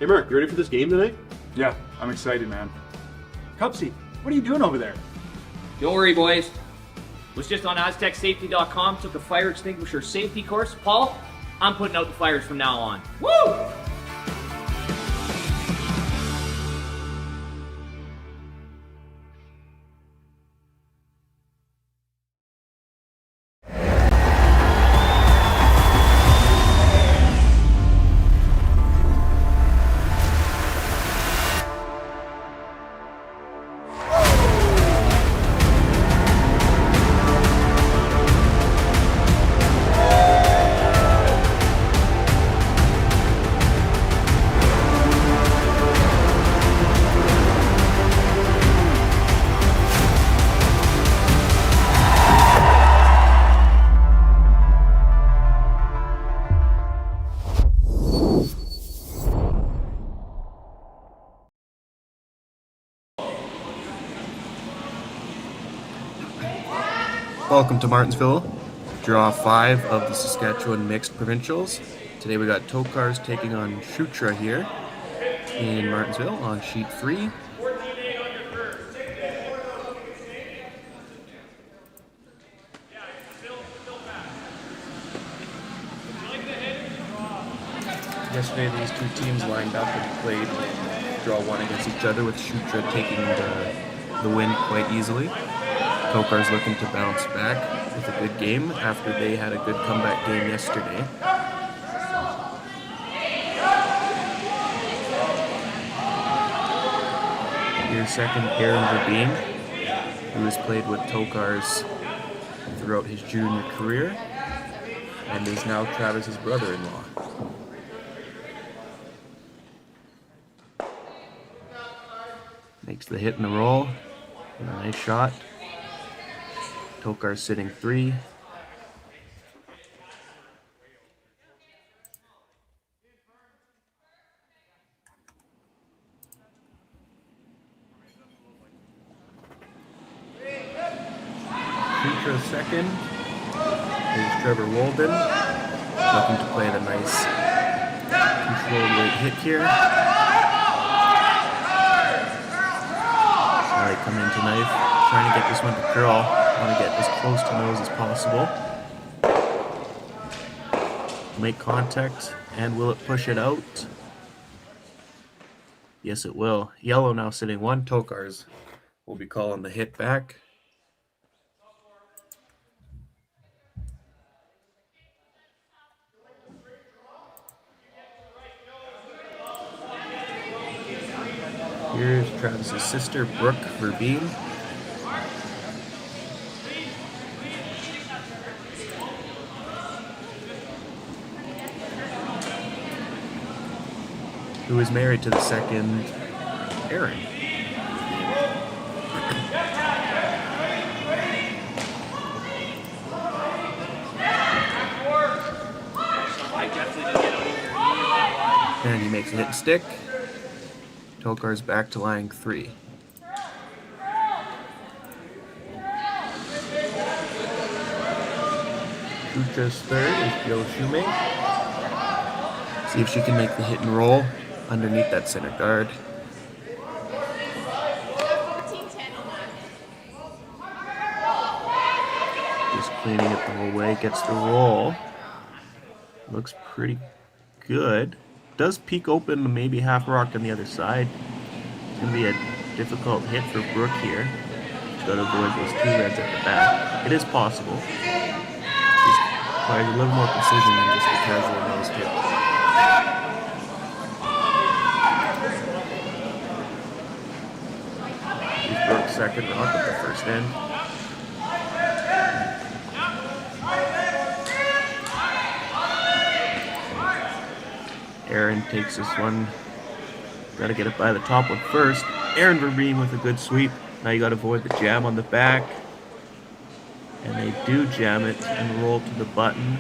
Hey Mark, you ready for this game tonight? Yeah, I'm excited, man. Cupsy, what are you doing over there? Don't worry, boys. Was just on AztecSafety.com, took a fire extinguisher safety course. Paul, I'm putting out the fires from now on. Woo! Welcome to Martensville, draw 5 of the Saskatchewan Mixed Provincials. Today we got Tokarz taking on Shutra here in Martensville on sheet 3. Yesterday these two teams lined up and played draw 1 against each other, with Shutra taking the win quite easily. Tokarz looking to bounce back with a good game after they had a good comeback game yesterday. Here's second Aaron Verbeen, who has played with Tokarz throughout his junior career and is now Travis's brother-in-law. Makes the hit and the roll, and a nice shot. Tokarz sitting 3. Shutra's second. Here's Trevor Walden, looking to play the nice controlled weight hit here. Now they come into knife, trying to get this one to curl. Want to get as close to nose as possible. Make contact, and will it push it out? Yes, it will. Yellow now sitting 1. Tokarz will be calling the hit back. Here's Travis's sister, Brooke Verbeen. Who is married to the second, Aaron. And he makes a hit and stick. Tokarz back to lying 3. Shutra's third is Joe Shoemake. See if she can make the hit and roll underneath that center guard. Just cleaning it the whole way, gets the roll. Looks pretty good. Does peek open, maybe half rocked on the other side. It's going to be a difficult hit for Brooke here. She's got to avoid those 2 reds at the back. It is possible. Just requires a little more precision than just a casual nose hit. Brooke's second rock with the first end. Aaron takes this one. Got to get it by the top one first. Aaron Verbeen with a good sweep. Now you got to avoid the jam on the back. And they do jam it and roll to the button.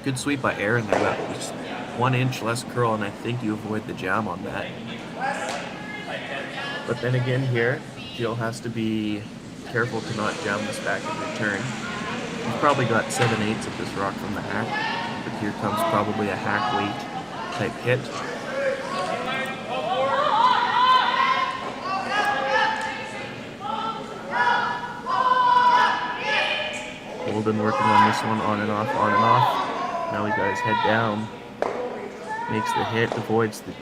Good sweep by Aaron there, but just 1 inch less curl, and I think you avoid the jam on that. But then again here, Jill has to be careful to not jam this back in return. He's probably got 7/8 of this rock from the hack, but here comes probably a hack weight type hit. Holden working on this one, on and off, on and off. Now he's got his head down. Makes the hit, avoids the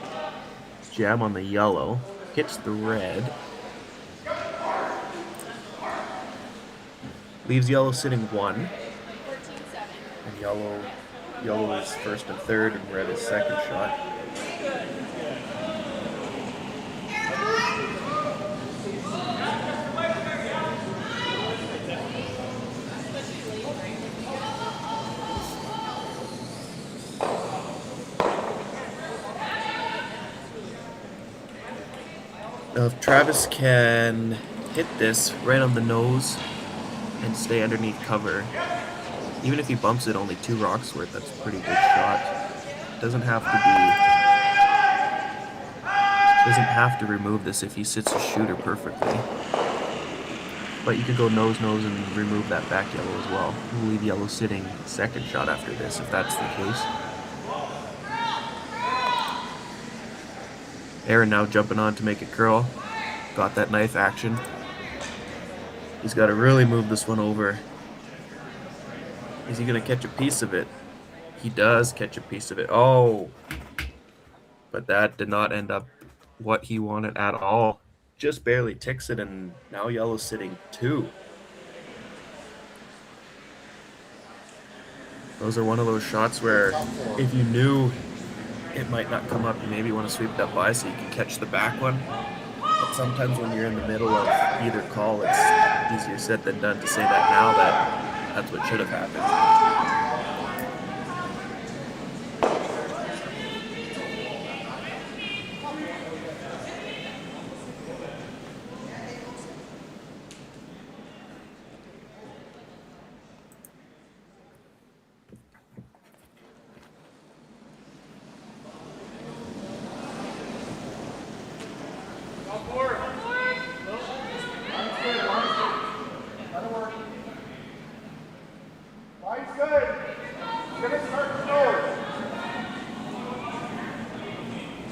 jam on the yellow, hits the red. Leaves yellow sitting 1. And yellow is first and third, and red is second shot. Now if Travis can hit this right on the nose and stay underneath cover, even if he bumps it only 2 rocks worth, that's a pretty good shot. Doesn't have to remove this if he sits a shooter perfectly. But you could go nose and remove that back yellow as well. We'll leave yellow sitting second shot after this if that's the case. Aaron now jumping on to make it curl. Got that knife action. He's got to really move this one over. Is he going to catch a piece of it? He does catch a piece of it. Oh! But that did not end up what he wanted at all. Just barely ticks it, and now yellow's sitting 2. Those are one of those shots where if you knew it might not come up, you maybe want to sweep that by so you can catch the back one. But sometimes when you're in the middle of either call, it's easier said than done to say that now that that's what should have happened.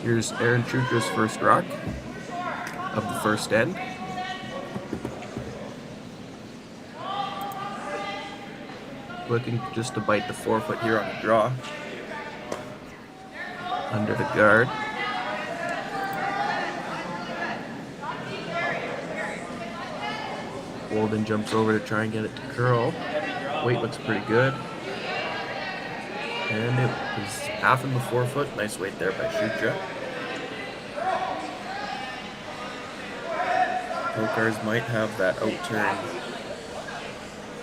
Here's Aaron Shutra's first rock of the first end. Looking just to bite the 4-foot here on the draw. Under the guard. Walden jumps over to try and get it to curl. Weight looks pretty good. And it was half in the 4-foot. Nice weight there by Shutra. Tokarz might have that out-turn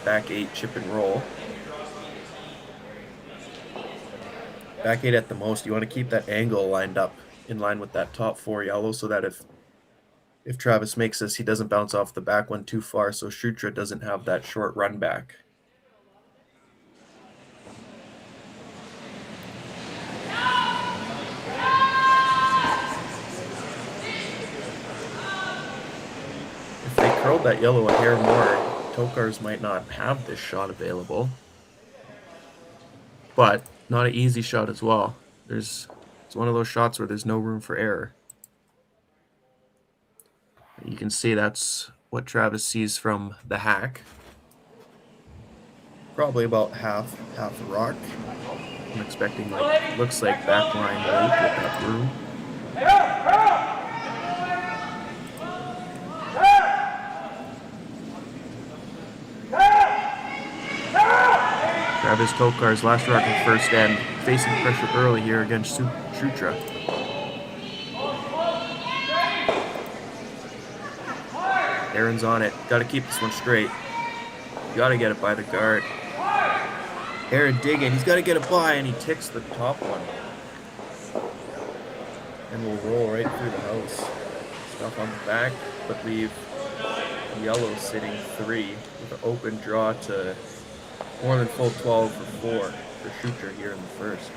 back 8 chip and roll. Back 8 at the most. You want to keep that angle lined up in line with that top 4 yellow so that if Travis makes this, he doesn't bounce off the back one too far, so Shutra doesn't have that short run back. If they curled that yellow a hair more, Tokarz might not have this shot available. But not an easy shot as well. It's one of those shots where there's no room for error. You can see that's what Travis sees from the hack. Probably about half a rock. I'm expecting looks like backline weight with that room. Travis Tokarz, last rock in first end, facing pressure early here against Shutra. Aaron's on it. Got to keep this one straight. Got to get it by the guard. Aaron digging. He's got to get it by, and he ticks the top one. And we'll roll right through the house. Stuff on the back, but leave yellow sitting 3 with an open draw to more than full 12 for 4 for Shutra here in the first.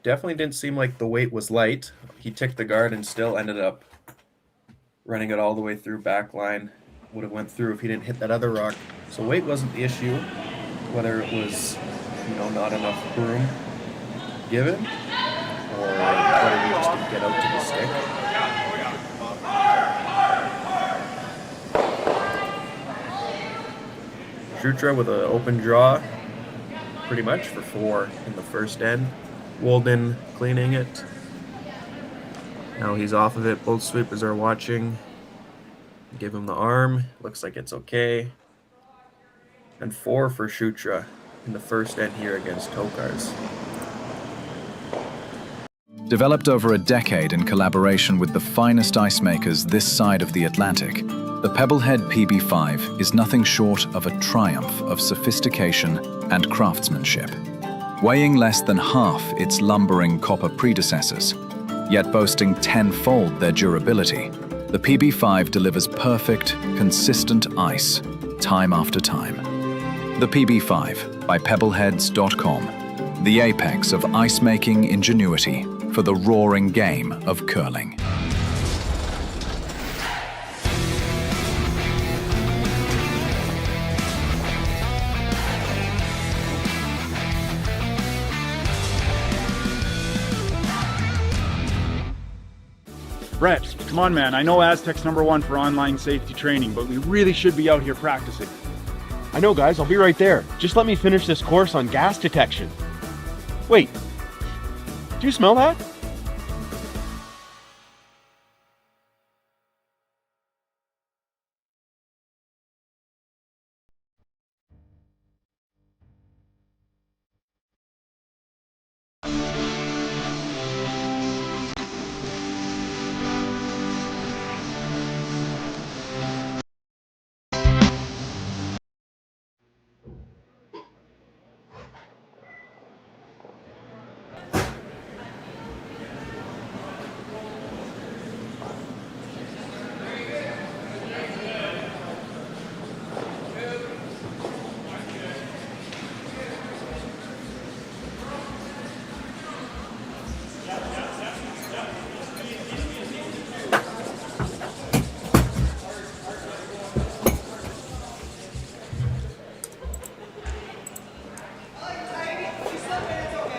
definitely didn't seem like the weight was light. He ticked the guard and still ended up running it all the way through back line. Would have went through if he didn't hit that other rock. So weight wasn't the issue, whether it was, not enough room given, or whether he just didn't get out to the stick. Shutra with an open draw, pretty much for 4 in the first end. Walden cleaning it. Now he's off of it. Both sweepers are watching. Give him the arm. Looks like it's okay. And 4 for Shutra in the first end here against Tokarz. Developed over a decade in collaboration with the finest ice makers this side of the Atlantic, the Pebblehead PB5 is nothing short of a triumph of sophistication and craftsmanship. Weighing less than half its lumbering copper predecessors, yet boasting 10-fold their durability, the PB5 delivers perfect, consistent ice, time after time. The PB5 by Pebbleheads.com, the apex of ice-making ingenuity for the roaring game of curling. Brett, come on, man. I know Aztec's #1 for online safety training, but we really should be out here practicing. I know, guys. I'll be right there. Just let me finish this course on gas detection. Wait. Do you smell that?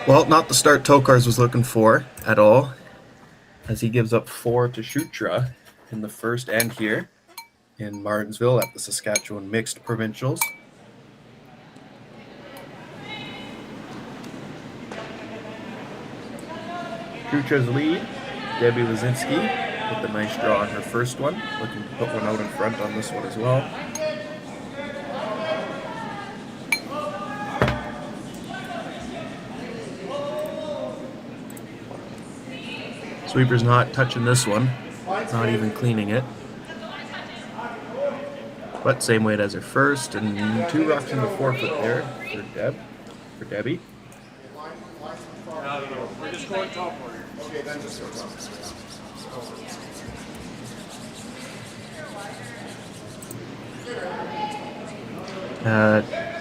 Well, not the start Tokarz was looking for at all, as he gives up 4 to Shutra in the first end here in Martensville at the Saskatchewan Mixed Provincials. Shutra's lead, Debbie Lazinski with a nice draw on her first one, looking to put one out in front on this one as well. Sweeper's not touching this one, not even cleaning it. But same weight as her first, and 2 rocks in the 4-foot there for Debbie. We're just going top order. Okay, then just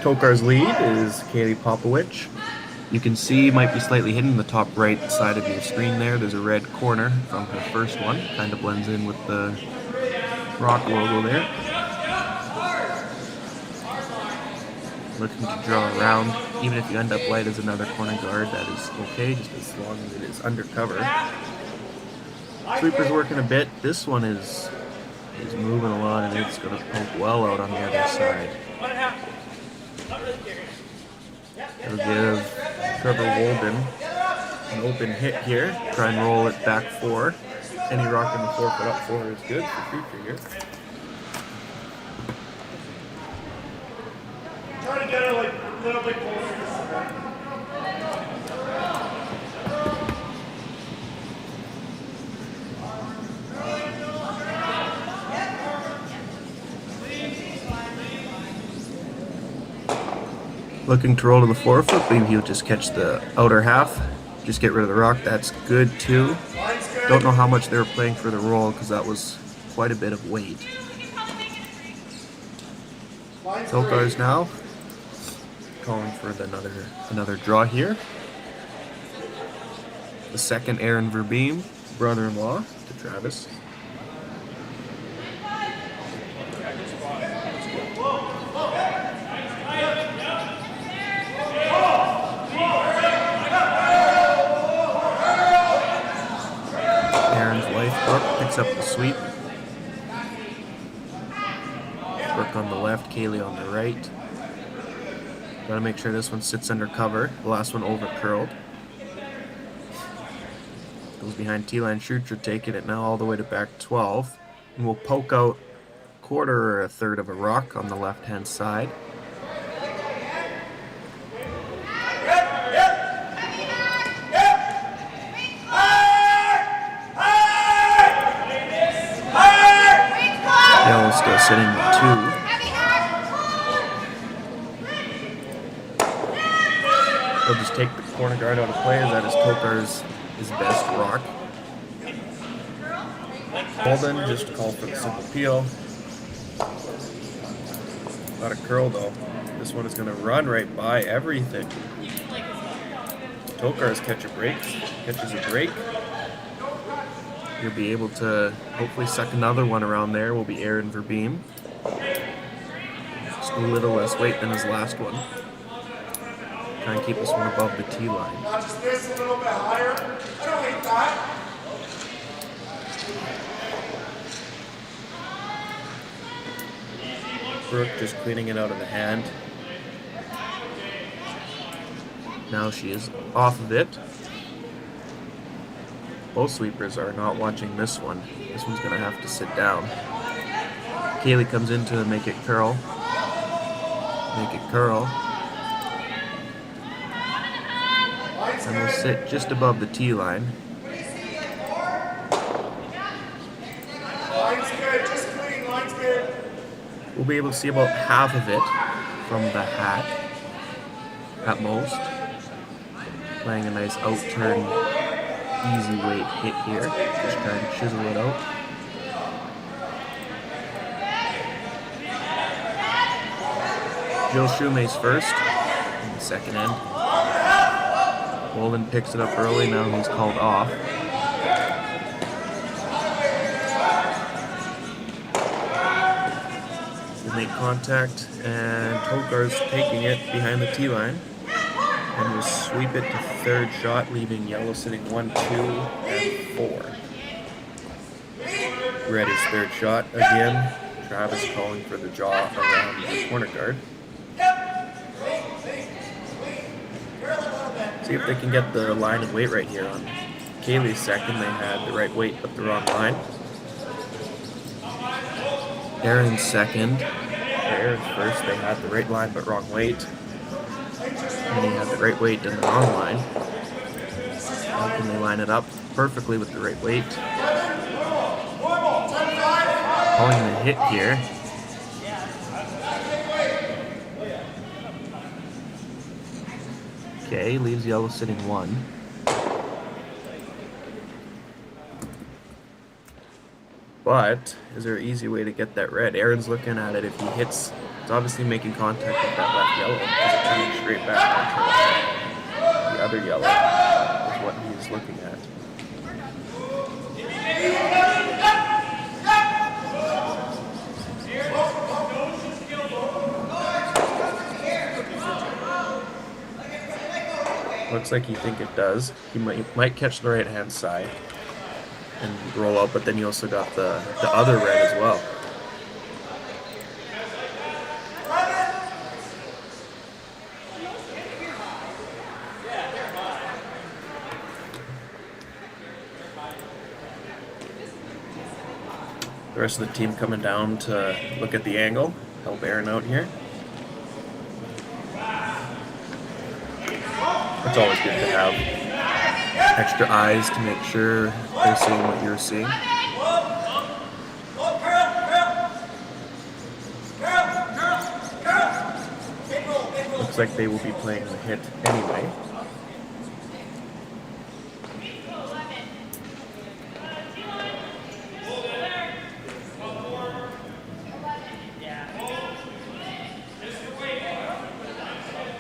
Tokar's lead is Kaylee Popowich. You can see might be slightly hidden in the top right side of your screen there. There's a red corner from her first one. Kind of blends in with the rock logo there. Looking to draw around. Even if you end up light as another corner guard, that is okay, just as long as it is undercover. Sweeper's working a bit. This one is moving a lot, and it's going to poke well out on the other side. It'll give Trevor Walden an open hit here. Try and roll it back 4. Any rock in the 4-foot up 4 is good for future here. Try to get her like a little bit closer. Looking to roll to the 4-foot, maybe he'll just catch the outer half. Just get rid of the rock, that's good too. Don't know how much they were playing for the roll because that was quite a bit of weight. Tokarz now calling for another draw here. The second Aaron Verbeem, brother-in-law to Travis. Aaron's wife, Brooke, picks up the sweep. Brooke on the left, Kaylee on the right. Gotta make sure this one sits under cover. The last one over curled. Goes behind T-line. Shutra taking it now all the way to back 12. And we'll poke out a quarter or a third of a rock on the left-hand side. Yellow's still sitting at 2. He'll just take the corner guard out of play. That is Tokarz, his best rock. Holden just called for the simple peel. Not a curl though. This one is going to run right by everything. Tokarz catches a break. You'll be able to hopefully suck another one around there. Will be Aaron Verbeem. Just a little less weight than his last one. Try and keep this one above the tee line. Just this a little bit higher. I don't hate that. Brooke just cleaning it out of the hand. Now she is off of it. Both sweepers are not watching this one. This one's going to have to sit down. Kaylee comes in to make it curl. Make it curl. And we'll sit just above the tee line. Line's good, just clean, line's good. We'll be able to see about half of it from the hat, at most. Playing a nice out-turn, easy weight hit here. Just trying to chisel it out. Jill Shumay's first in the second end. Bolden picks it up early, now he's called off. We'll make contact, and Tokarz taking it behind the tee line. And we'll sweep it to third shot, leaving yellow sitting 1, 2, and 4. Red is third shot again. Travis calling for the jaw around the corner guard. See if they can get the line and weight right here. On Kaylee's second, they had the right weight but the wrong line. Aaron's second, Aaron's first, they had the right line but wrong weight. And he had the right weight and the wrong line. How can they line it up perfectly with the right weight? Calling the hit here. Okay, leaves yellow sitting 1. But is there an easy way to get that red? Aaron's looking at it. If he hits, it's obviously making contact with that left yellow. It's turning straight back onto the other yellow is what he's looking at. Looks like you think it does. He might catch the right hand side and roll out, but then you also got the other red as well. The rest of the team coming down to look at the angle, help Aaron out here. It's always good to have extra eyes to make sure they're seeing what you're seeing. Looks like they will be playing the hit anyway.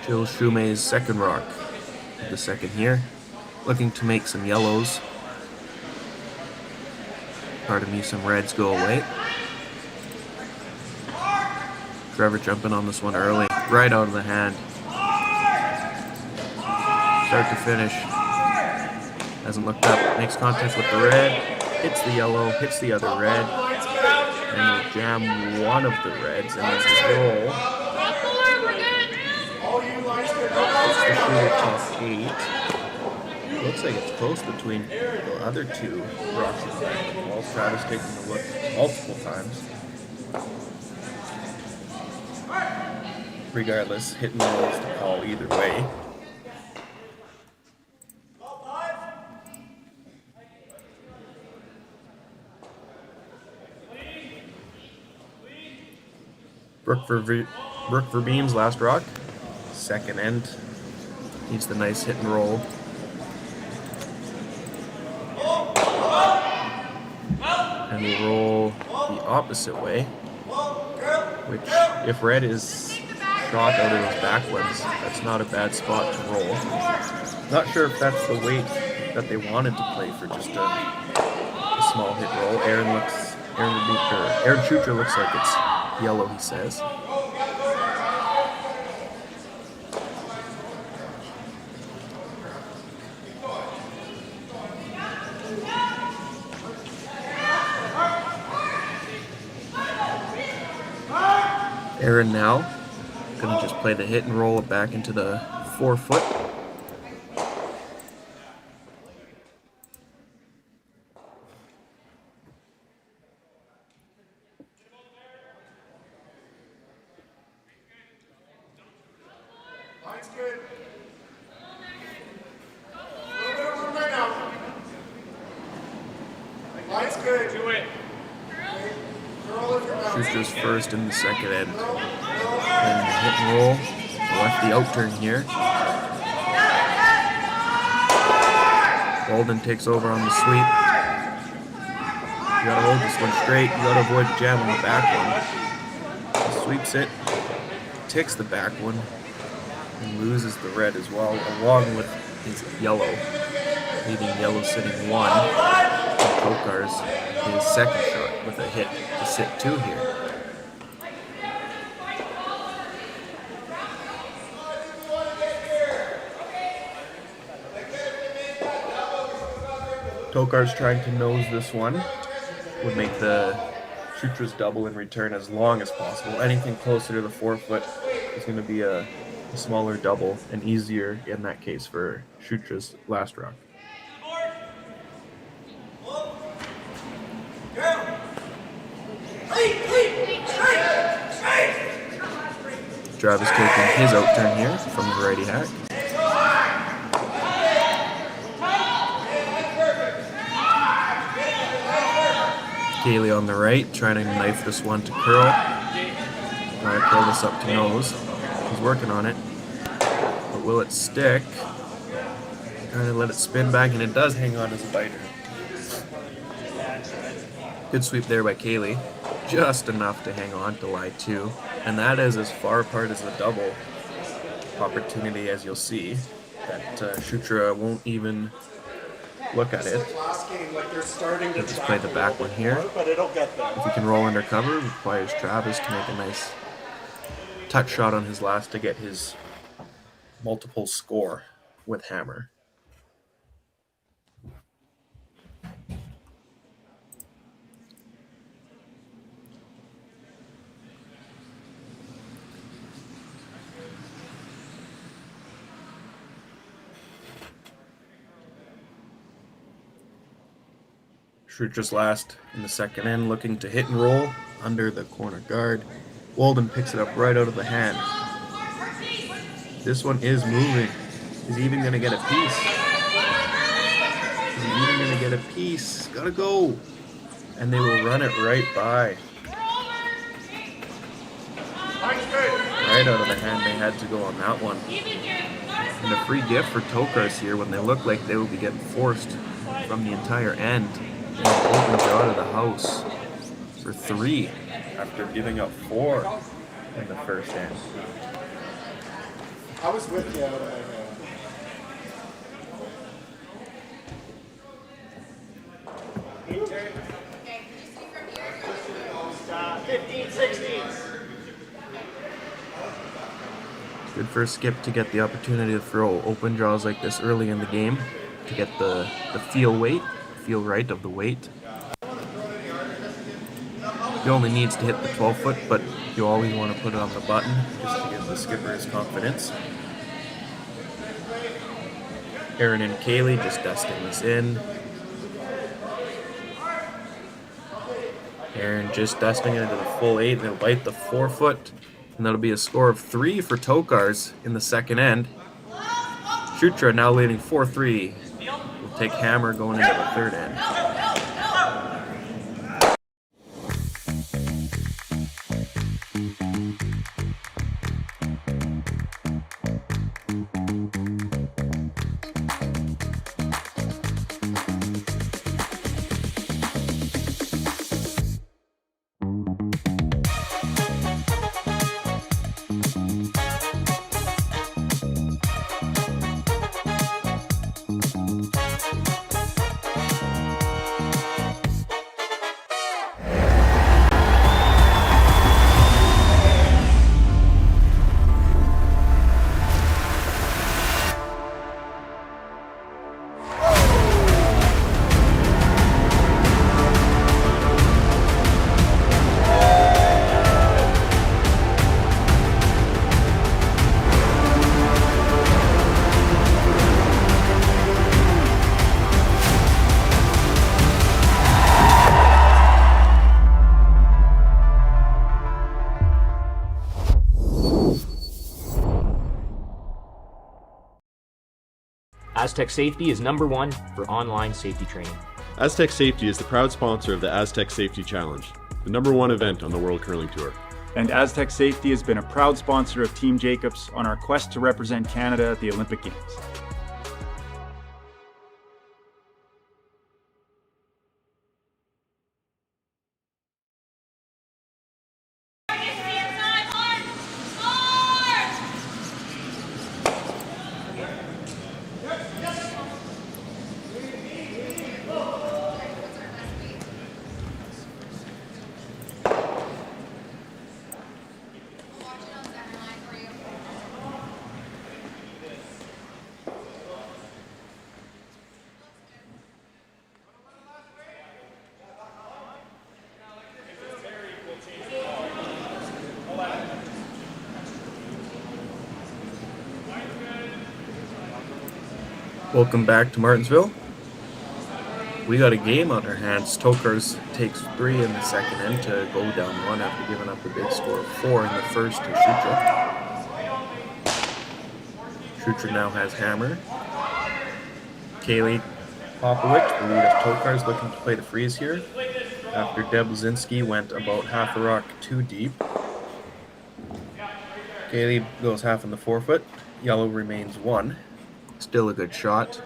Jill Shumay's second rock. The second here. looking to make some yellows. Pardon me, some reds go away. Trevor jumping on this one early, right out of the hand. Start to finish. Hasn't looked up, makes contact with the red, hits the yellow, hits the other red, and will jam one of the reds and then roll. It's the shooter top 8. Looks like it's close between the other two rocks in the back. Well, Travis taking a look multiple times. Regardless, hitting the roll is the call either way. Brooke Verbeam's last rock. Second end. Needs the nice hit and roll. And we'll roll the opposite way. Which, if red is shot out of those back ones, that's not a bad spot to roll. Not sure if that's the weight that they wanted to play for just a small hit roll. Aaron Shutra looks like it's yellow, he says. Aaron now gonna just play the hit and roll it back into the 4 foot. Line's good. A little bit of room right now. Line's good. Do it. Curl if you're bouncing. Schuster's first in the second end. And the hit and roll. Left the out turn here. Walden takes over on the sweep. You gotta hold this one straight. You gotta avoid the jam on the back one. He sweeps it. Ticks the back one. And loses the red as well, along with his yellow. Leaving yellow sitting 1. And Tokarz his second shot with a hit to sit 2 here. Tokarz trying to nose this one. Would make the Shutra's double in return as long as possible. Anything closer to the 4 foot is going to be a smaller double and easier in that case for Shutra's last rock. Travis taking his out turn here from the righty hack. Kaylee on the right, trying to knife this one to curl. Trying to curl this up to nose. He's working on it. But will it stick? Trying to let it spin back, and it does hang on as a biter. Good sweep there by Kaylee. Just enough to hang on to lie 2. And that is as far apart as the double opportunity as you'll see. That Shutra won't even look at it. He'll just play the back one here. If he can roll under cover, requires Travis to make a nice touch shot on his last to get his multiple score with hammer. Schutra's last in the second end, looking to hit and roll under the corner guard. Walden picks it up right out of the hand. This one is moving. Is he even going to get a piece? Is he even going to get a piece? Gotta go. And they will run it right by. Right out of the hand, they had to go on that one. And a free gift for Tokarz here when they look like they will be getting forced from the entire end. And opens out of the house for 3 after giving up 4 in the first end. I was with you. for Skip to get the opportunity to throw open draws like this early in the game to get the feel right of the weight. He only needs to hit the 12-foot, but you always want to put it on the button just to give the skipper his confidence. Aaron and Kaylee just dusting this in. Aaron just dusting it into the full 8. They'll bite the 4-foot, and that'll be a score of 3 for Tokarz in the second end. Shutra now leading 4-3. Will take hammer going into the third end. Aztec Safety is #1 for online safety training. Aztec Safety is the proud sponsor of the Aztec Safety Challenge, the #1 event on the World Curling Tour. And Aztec Safety has been a proud sponsor of Team Jacobs on our quest to represent Canada at the Olympic Games. Welcome back to Martensville. We got a game on our hands. Tokarz takes 3 in the second end to go down 1 after giving up a big score of 4 in the first to Shutra. Shutra now has hammer. Kaylee Popovich, the lead of Tokarz, looking to play the freeze here after Deb Lazinski went about half a rock too deep. Kaylee goes half in the 4-foot. Yellow remains 1. Still a good shot.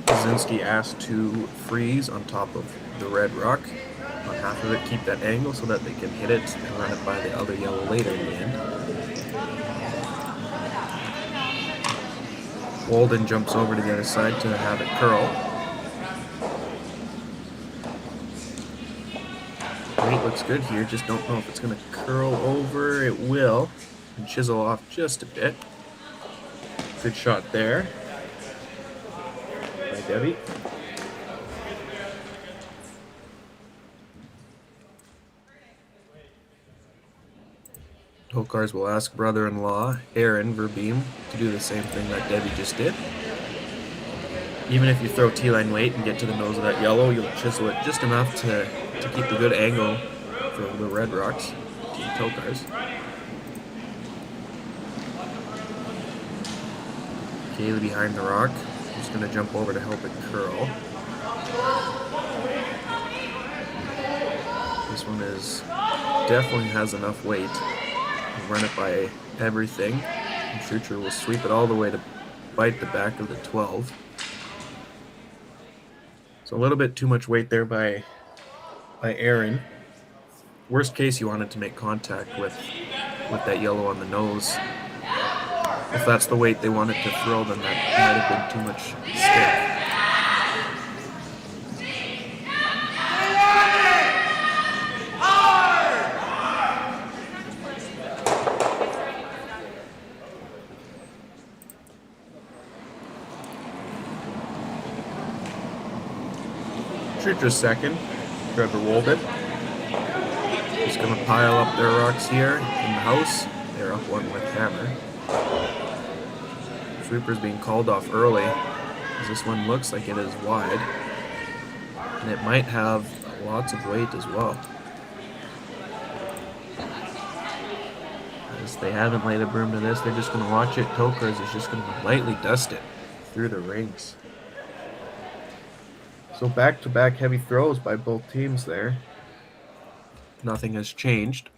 Lazinski asked to freeze on top of the red rock. On half of it, keep that angle so that they can hit it and run it by the other yellow later in the end. Walden jumps over to the other side to have it curl. Weight looks good here, just don't know if it's going to curl over. It will. And chisel off just a bit. Good shot there by Debbie. Tokarz will ask brother-in-law Aaron Verbeem to do the same thing that Debbie just did. Even if you throw T-line weight and get to the nose of that yellow, you'll chisel it just enough to keep a good angle for the red rocks. Team Tokarz. Kaylee behind the rock. Just going to jump over to help it curl. This one definitely has enough weight. Run it by everything. And Shutra will sweep it all the way to bite the back of the 12. So a little bit too much weight there by Aaron. Worst case, you wanted to make contact with that yellow on the nose. If that's the weight they wanted to throw, then that might have been too much stick. Shutra's second. Trevor Wolded. Just going to pile up their rocks here in the house. They're up one with hammer. Sweeper's being called off early, as this one looks like it is wide. And it might have lots of weight as well. As they haven't laid a broom to this, they're just going to watch it. Tokarz is just going to lightly dust it through the rings. So back-to-back heavy throws by both teams there. Nothing has changed.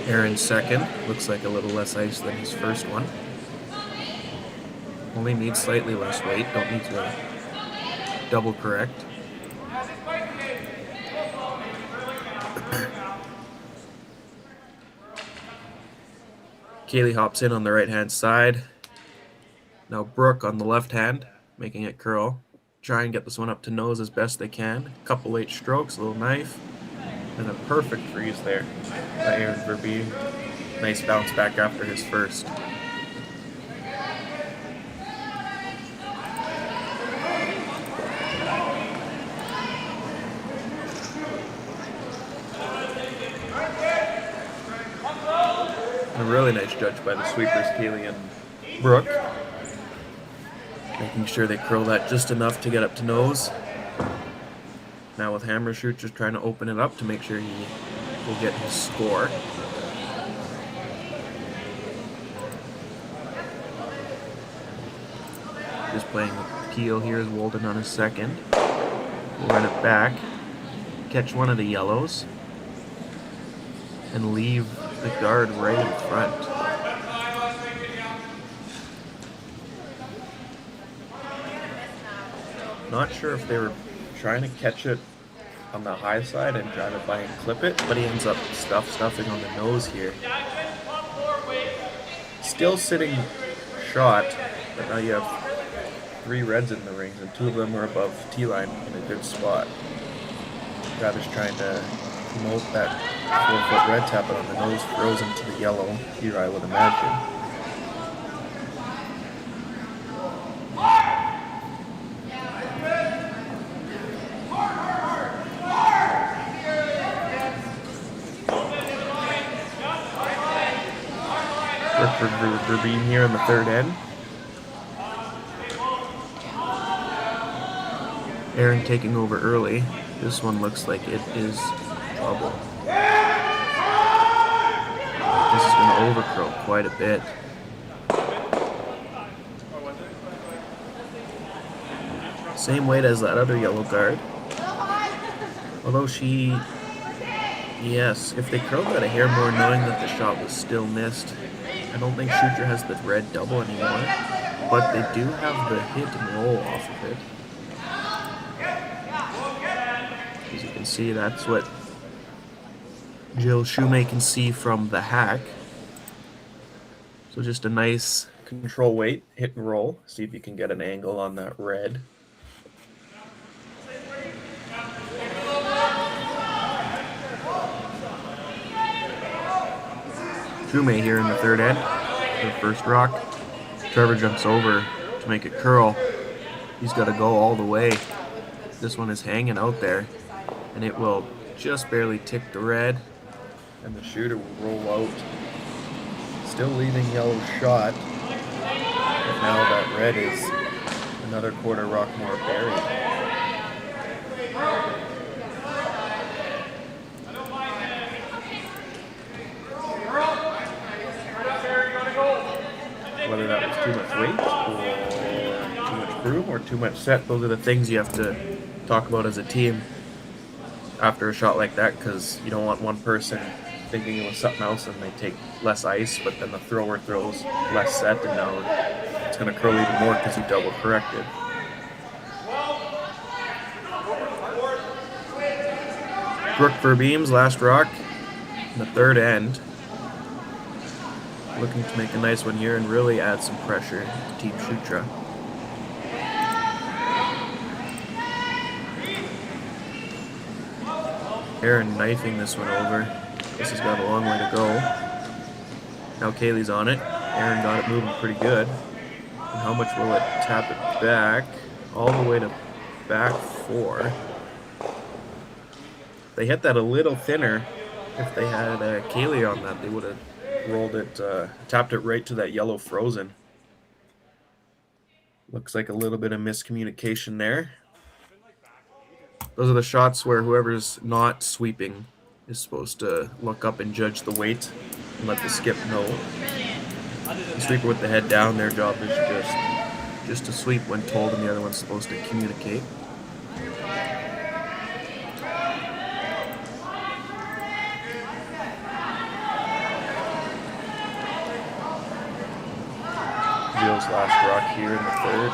Aaron's second. Looks like a little less ice than his first one. Only needs slightly less weight. Don't need to double correct. Kaylee hops in on the right-hand side. Now Brooke on the left hand, making it curl. Try and get this one up to nose as best they can. Couple late strokes, a little knife, and a perfect freeze there by Aaron Verbeek. Nice bounce back after his first. A really nice judge by the sweepers, Kaylee and Brooke. Making sure they curl that just enough to get up to nose. Now with hammer shoot, just trying to open it up to make sure he will get his score. Just playing the keel here is Walden on his second. We'll run it back, catch one of the yellows, and leave the guard right in front. Not sure if they were trying to catch it on the high side and drive it by and clip it, but he ends up stuffing on the nose here. Still sitting shot, but now you have 3 reds in the rings, and 2 of them are above T-line in a good spot. Travis trying to promote that 4-foot red, tap it on the nose, throws into the yellow here, I would imagine. For being here in the third end. Aaron taking over early. This one looks like it is trouble. This is going to overcurl quite a bit. Same weight as that other yellow guard. Although she... Yes, if they curled that a hair more knowing that the shot was still missed, I don't think Shutra has the red double anymore, but they do have the hit and roll off of it. As you can see, that's what Jill Shumay can see from the hack. So just a nice control weight, hit and roll. See if you can get an angle on that red. Shumay here in the third end, the first rock. Trevor jumps over to make it curl. He's got to go all the way. This one is hanging out there, and it will just barely tick the red, and the shooter will roll out. Still leaving yellow shot, but now that red is another quarter rock more buried. Whether that was too much weight or too much broom or too much set, those are the things you have to talk about as a team after a shot like that, because you don't want one person thinking it was something else and they take less ice, but then the thrower throws less set and now it's going to curl even more because you double corrected. Brook for beams, last rock, in the third end. Looking to make a nice one here and really add some pressure to Team Shutra. Aaron knifing this one over. This has got a long way to go. Now Kaylee's on it. Aaron got it moving pretty good. And how much will it tap it back? All the way to back 4. They hit that a little thinner. If they had Kaylee on that, they would have rolled it, tapped it right to that yellow frozen. Looks like a little bit of miscommunication there. Those are the shots where whoever's not sweeping is supposed to look up and judge the weight and let the skip know. The sweeper with the head down, their job is just to sweep when told, and the other one's supposed to communicate. Jill's last rock here in the third.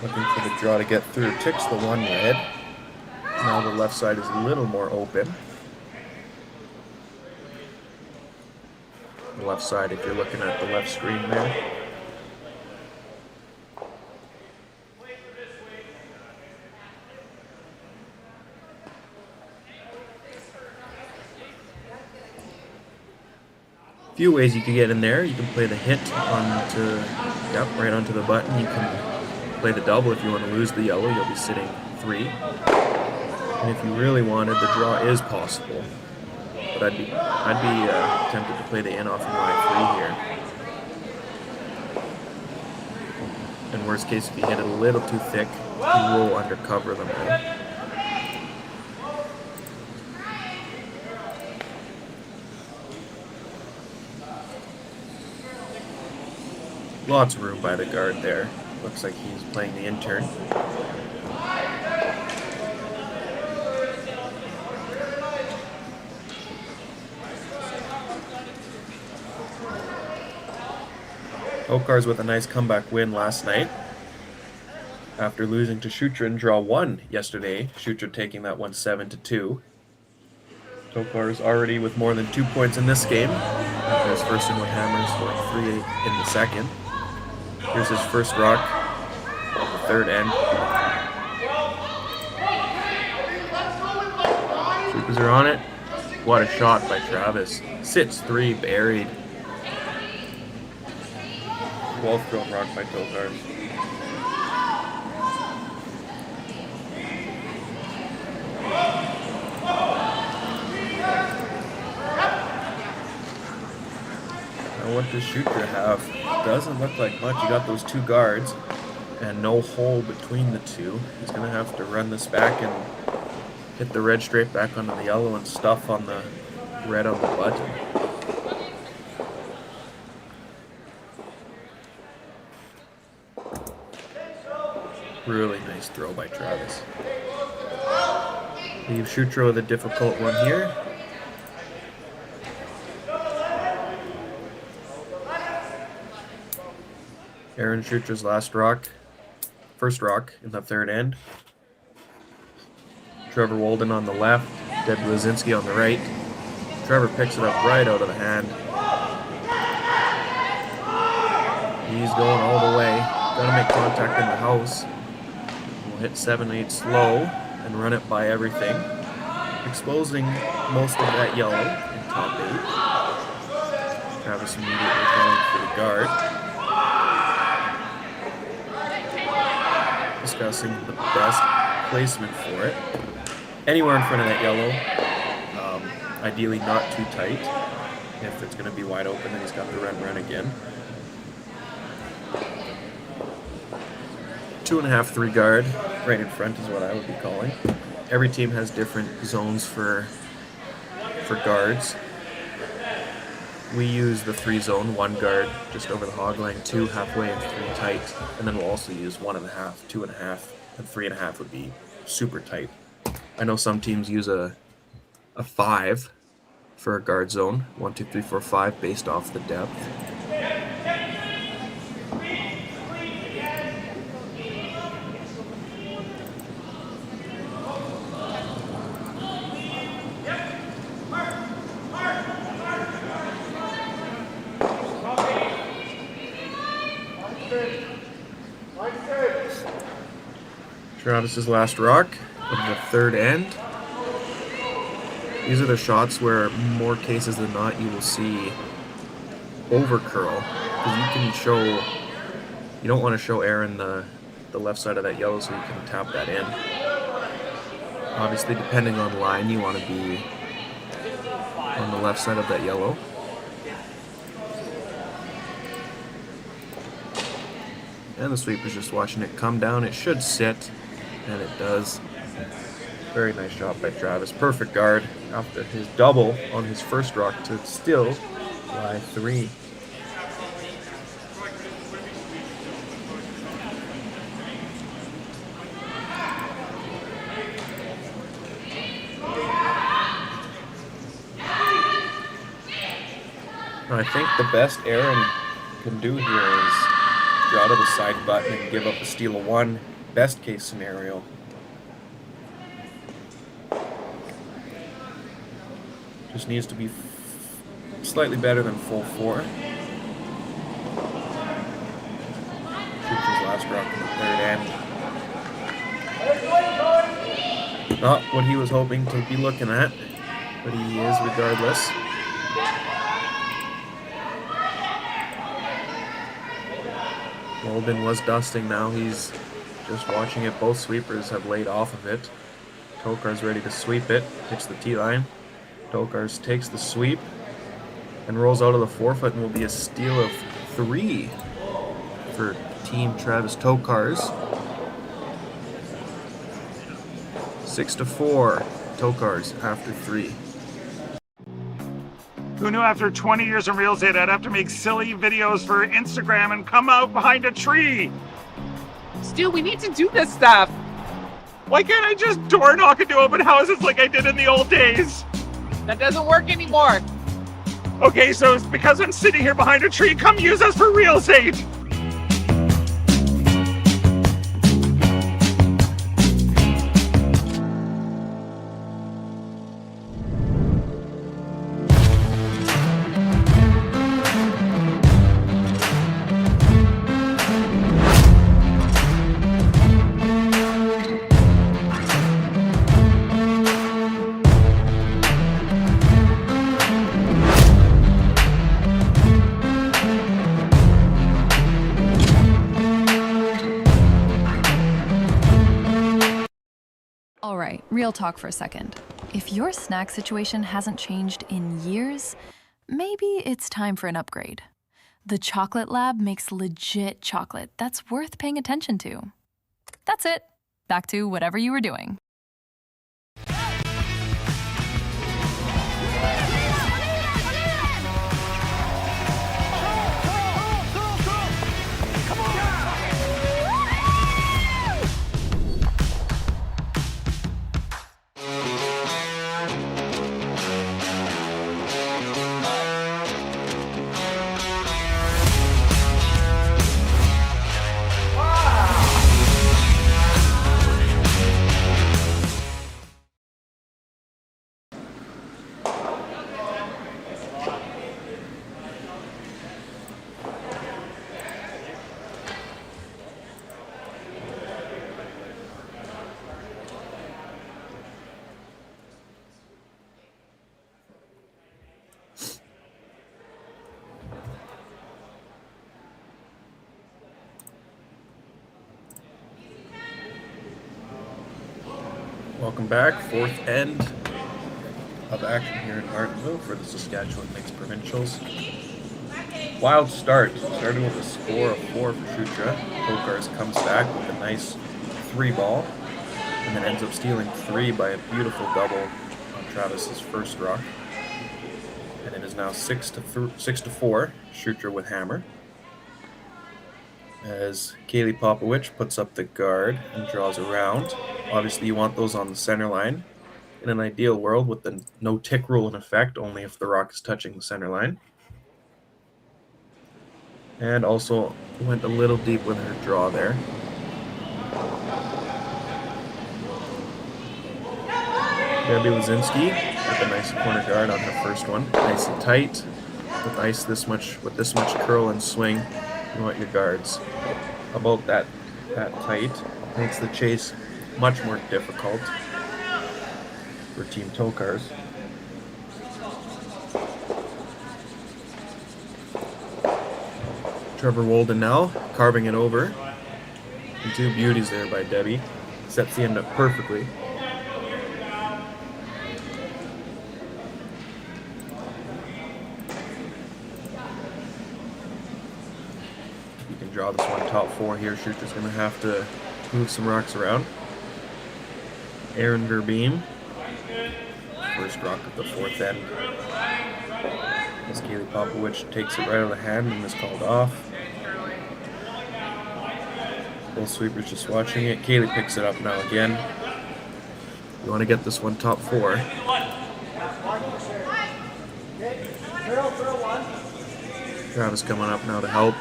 Looking for the draw to get through. Ticks the one red. Now the left side is a little more open. The left side, if you're looking at the left screen there. A few ways you can get in there. You can play the hit right onto the button. You can play the double if you want to lose the yellow. You'll be sitting 3. And if you really wanted, the draw is possible. But I'd be tempted to play the in off of my 3 here. In worst case, if you hit it a little too thick, you will undercover them all. Lots of room by the guard there. Looks like he's playing the intern. Tokarz with a nice comeback win last night. After losing to Shutra in draw 1 yesterday, Shutra taking that one 7-2. Tokarz already with more than 2 points in this game. After his first in with hammers, scoring 3 in the second. Here's his first rock of the third end. Sweepers are on it. What a shot by Travis. Sits 3, buried. Well thrown rock by Tokarz. Now what does Shutra have? Doesn't look like much. You got those 2 guards and no hole between the 2. He's going to have to run this back and hit the red straight back onto the yellow and stuff on the red on the button. Really nice throw by Travis. Leave Shutra with a difficult one here. Aaron Shutra's first rock in the third end. Trevor Walden on the left, Deb Blazinski on the right. Trevor picks it up right out of the hand. He's going all the way. Gotta make contact in the house. We'll hit 7-8 slow and run it by everything, exposing most of that yellow in top 8. Travis immediately going for the guard. Discussing the best placement for it. Anywhere in front of that yellow. Ideally not too tight. If it's going to be wide open, then he's got the run again. 2.5, 3 guard. Right in front is what I would be calling. Every team has different zones for guards. We use the 3 zone, 1 guard just over the hog line, 2 halfway and 3 tight. And then we'll also use 1.5, 2.5, and 3.5 would be super tight. I know some teams use a 5 for a guard zone, 1, 2, 3, 4, 5 based off the depth. Travis's last rock of the third end. These are the shots where more cases than not you will see over curl, because you don't want to show Aaron the left side of that yellow so you can tap that in. Obviously, depending on line, you want to be on the left side of that yellow. And the sweeper's just watching it come down. It should sit, and it does. Very nice shot by Travis. Perfect guard after his double on his first rock to still lie 3. I think the best Aaron can do here is draw to the side button and give up a steal of 1. Best case scenario. Just needs to be slightly better than full 4. Shutra's last rock in the third end. Not what he was hoping to be looking at, but he is regardless. Walden was dusting now. He's just watching it. Both sweepers have laid off of it. Tokarz ready to sweep it. Hits the tee line. Tokarz takes the sweep and rolls out of the 4-foot, and will be a steal of 3 for Team Travis Tokarz. 6-4. Tokarz after 3. Who knew after 20 years in real estate I'd have to make silly videos for Instagram and come out behind a tree? Stu, we need to do this stuff. Why can't I just door knock into open houses like I did in the old days? That doesn't work anymore. Okay, so it's because I'm sitting here behind a tree. Come use us for real estate. Alright, real talk for a second. If your snack situation hasn't changed in years, maybe it's time for an upgrade. The Chocolate Lab makes legit chocolate that's worth paying attention to. That's it. Back to whatever you were doing. Welcome back. 4th end of action here in Martensville for the Saskatchewan Mixed Provincials. Wild start. Started with a score of 4 for Shutra. Tokarz comes back with a nice 3-ball and then ends up stealing 3 by a beautiful double on Travis's first rock. And it is now 6-4. Shutra with hammer. As Kaylee Popowich puts up the guard and draws around. Obviously, you want those on the center line. In an ideal world, with the no tick rule in effect, only if the rock is touching the center line. And also went a little deep with her draw there. Debbie Lazinski with a nice corner guard on her first one. Nice and tight. With this much curl and swing, you want your guards about that tight. Makes the chase much more difficult for Team Tokarz. Trevor Walden now carving it over. And 2 beauties there by Debbie. Sets the end up perfectly. You can draw this one top 4 here. Shutra's going to have to move some rocks around. Aaron Verbeem. First rock at the 4th end. As Kaylee Popowich takes it right out of the hand and is called off. Both sweepers just watching it. Kaylee picks it up now again. You want to get this one top 4. Travis coming up now to help.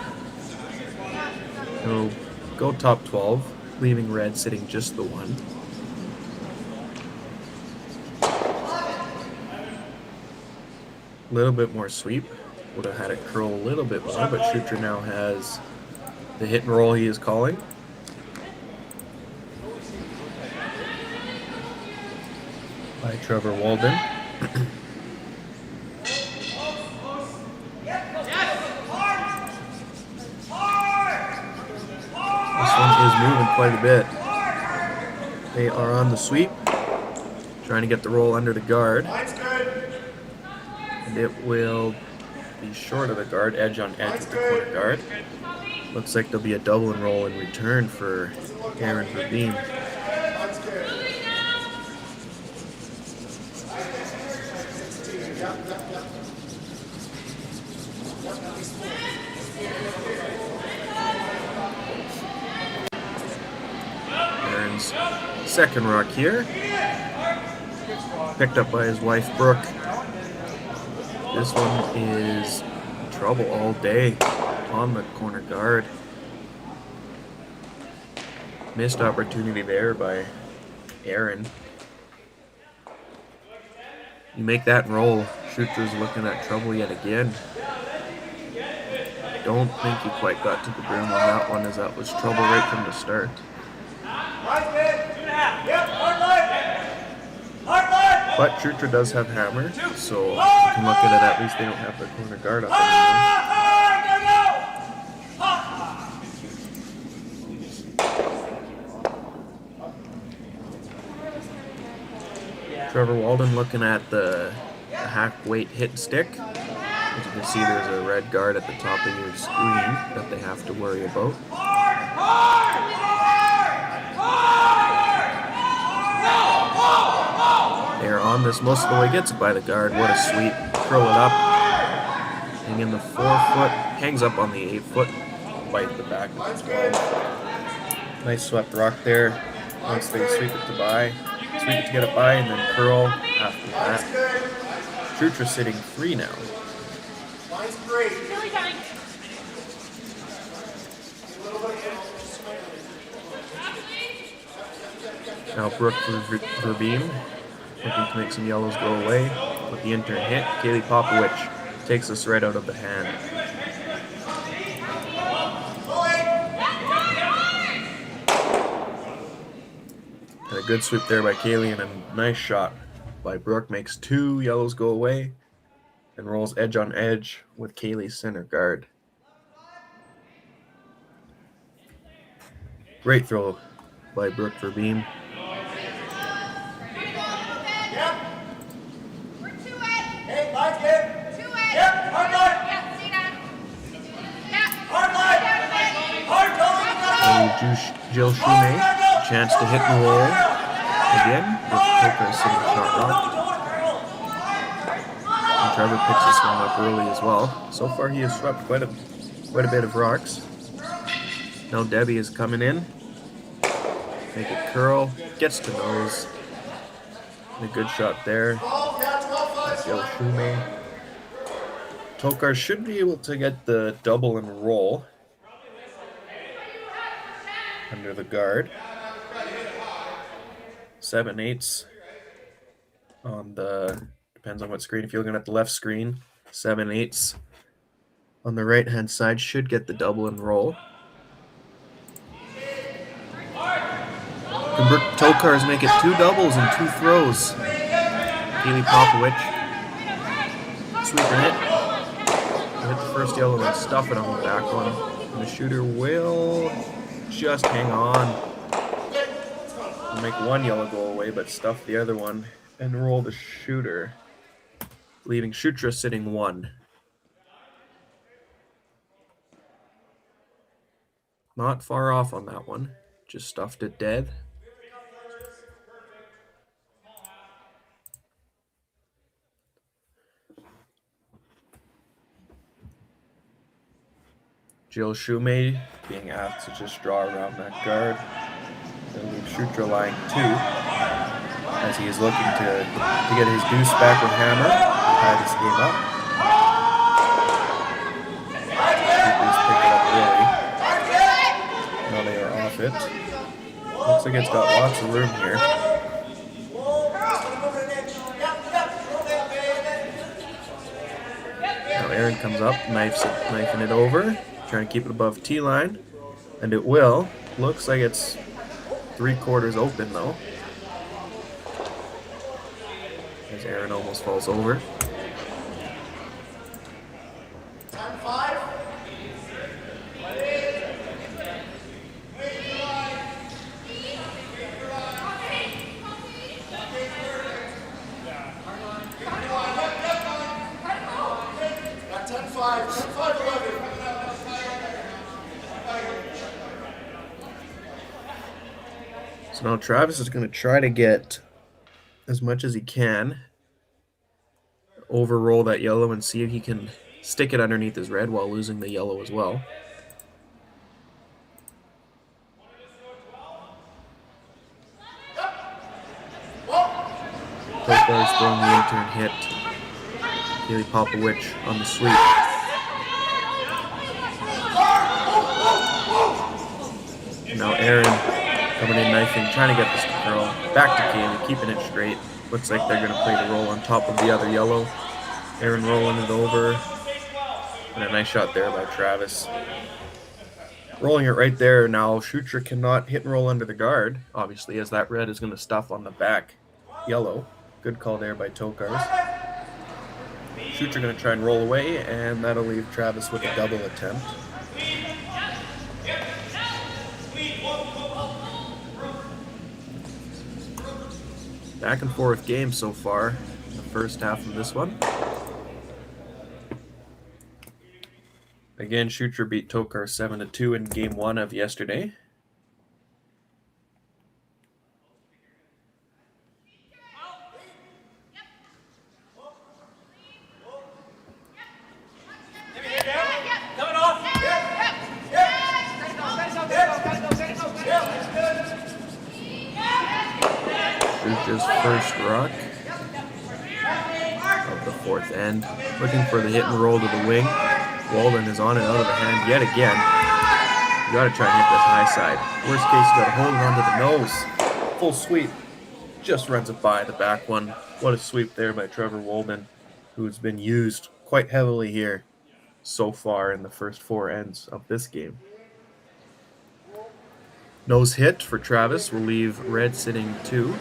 He'll go top 12, leaving red sitting just the 1. A little bit more sweep. Would have had it curl a little bit more, but Shutra now has the hit and roll he is calling. By Trevor Walden. This one is moving quite a bit. They are on the sweep, trying to get the roll under the guard. And it will be short of the guard, edge on edge with the corner guard. Looks like there'll be a double and roll in return for Aaron Verbeem. Aaron's second rock here. Picked up by his wife, Brooke. This one is trouble all day on the corner guard. Missed opportunity there by Aaron. You make that roll, Shutra's looking at trouble yet again. Don't think he quite got to the brim on that one, as that was trouble right from the start. But Shutra does have hammer, so you can look at it, at least they don't have the corner guard up anymore. Trevor Walden looking at the hack weight hit stick. As you can see, there's a red guard at the top of your screen that they have to worry about. They're on this most of the way, gets it by the guard. What a sweep. Curl it up. Hang in the 4-foot. Hangs up on the 8-foot. Bite the back of the 12. Nice swept rock there. Once they sweep it to by. Sweep it to get it by, and then curl after that. Shutra sitting 3 now. Mine's 3. Now Brooke Verbeem looking to make some yellows go away with the intern hit. Kaylee Popowich takes this right out of the hand. And a good sweep there by Kaylee, and a nice shot by Brooke makes 2 yellows go away and rolls edge on edge with Kaylee's center guard. Great throw by Brooke Verbeem. Jill Shumay, chance to hit and roll again with Tokarz sitting shot rock. And Trevor picks this one up early as well. So far he has swept quite a bit of rocks. Now Debbie is coming in. Make it curl, gets to nose. And a good shot there. Jill Shumay. Tokarz should be able to get the double and roll under the guard. 7/8 on the, depends on what screen. If you're looking at the left screen, 7/8 on the right hand side should get the double and roll. Tokarz make it 2 doubles and 2 throws. Keely Popovich. Sweeper hit. Hit the first yellow and stuff it on the back one. And the shooter will just hang on. We'll make one yellow go away, but stuff the other one and roll the shooter, leaving Shutra sitting 1. Not far off on that one. Just stuffed it dead. Jill Shumei being asked to just draw around that guard. And leave Shutra lying 2 as he is looking to get his deuce back with Hammer to tie this game up. Keepers pick it up early. Now they are off it. Looks like it's got lots of room here. Now Aaron comes up, knifing it over. Trying to keep it above T-line, and it will. Looks like it's 3/4 open though, as Aaron almost falls over. Time 5. Got 10-5, 10-5-11. So now Travis is going to try to get as much as he can, overroll that yellow and see if he can stick it underneath his red while losing the yellow as well. Tokarz throwing the intern hit. Keely Popovich on the sweep. Now Aaron coming in knifing, trying to get this to curl. Back to Keely, keeping it straight. Looks like they're going to play the roll on top of the other yellow. Aaron rolling it over. And a nice shot there by Travis. Rolling it right there. Now Shutra cannot hit and roll under the guard, obviously, as that red is going to stuff on the back yellow. Good call there by Tokarz. Shutra going to try and roll away, and that'll leave Travis with a double attempt. Back and forth game so far in the first half of this one. Again, Shutra beat Tokarz 7-2 in game 1 of yesterday. Shutra's first rock of the 4th end. Looking for the hit and roll to the wing. Walden is on and out of the hand yet again. You gotta try and hit this high side. Worst case, you gotta hold it onto the nose. Full sweep. Just runs it by the back one. What a sweep there by Trevor Walden, who's been used quite heavily here so far in the first 4 ends of this game. Nose hit for Travis will leave red sitting 2.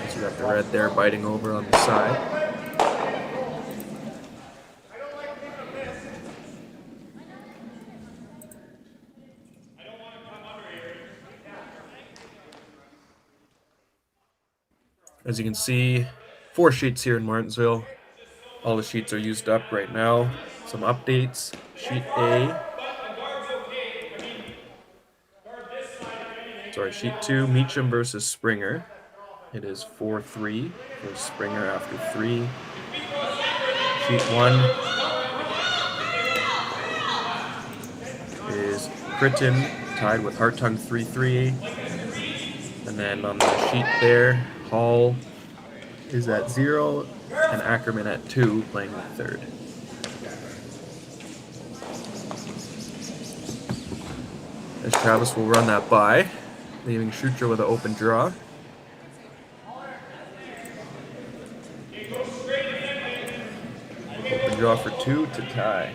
So you got the red there biting over on the side. As you can see, 4 sheets here in Martensville. All the sheets are used up right now. Some updates. Sheet A. Sheet 2, Meacham versus Springer. It is 4-3 for Springer after 3. Sheet 1 is Critton tied with Hartung 3-3. And then on the sheet there, Hall is at 0 and Ackerman at 2 playing the 3rd. As Travis will run that by, leaving Shutra with an open draw. Open draw for 2 to tie.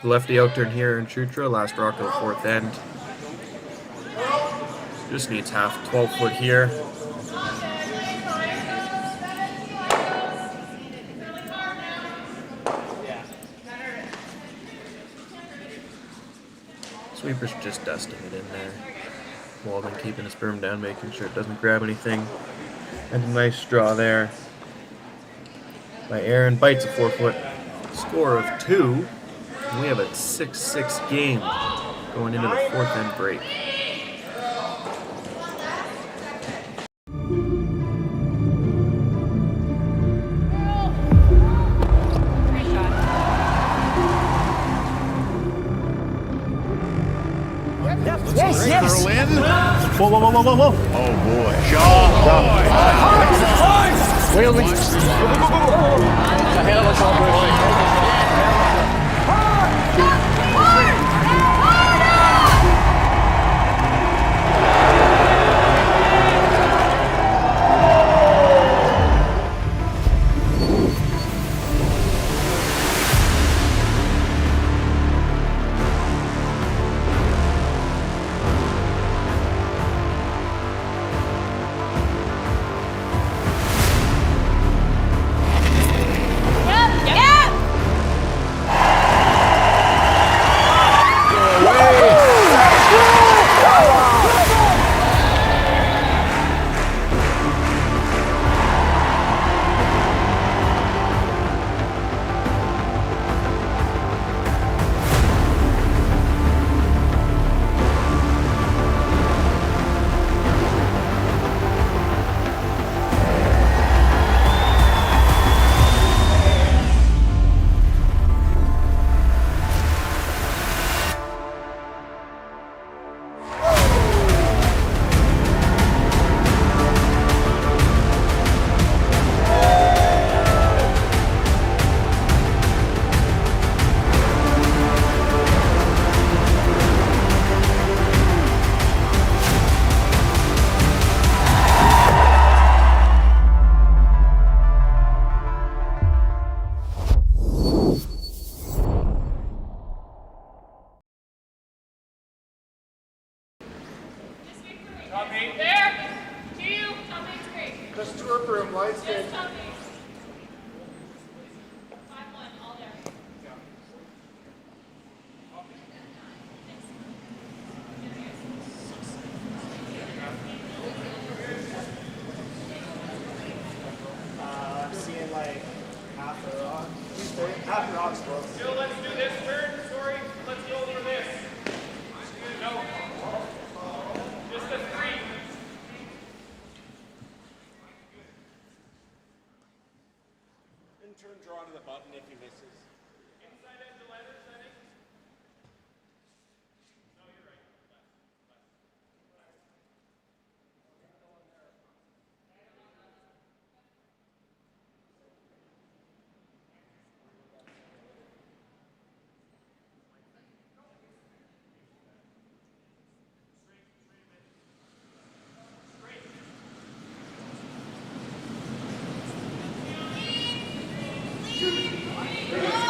Lefty out turn here in Shutra, last rock of the fourth end. Just needs half 12 foot here. Sweeper's just dusting it in there. Walden keeping his berm down, making sure it doesn't grab anything. And a nice draw there by Aaron. Bites a 4 foot score of 2. And we have a 6-6 game going into the fourth end break. Yes, yes. Curl in. Whoa, whoa, whoa, whoa, whoa, whoa. Oh boy. Wheel me. Go, go, go, Just tour room, lights good. Seeing like half the rock. Half the rock's close. So let's do this turn. Sorry, let's go over this. No. Just a 3. In turn, draw to the button if he misses. Inside edge of letters, I think. No, you're right. Three.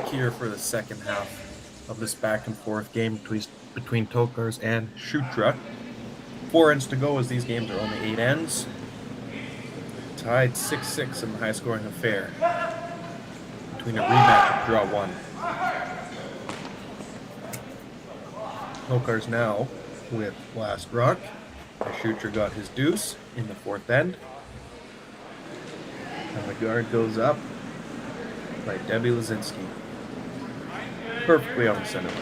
here for the second half of this back and forth game between Tokarz and Shutra. 4 ends to go as these games are only 8 ends. Tied 6-6 in the high scoring affair between a rematch of draw 1. Tokarz now with last rock. Shutra got his deuce in the 4th end. And the guard goes up by Debbie Lazinski. Perfectly on the center line.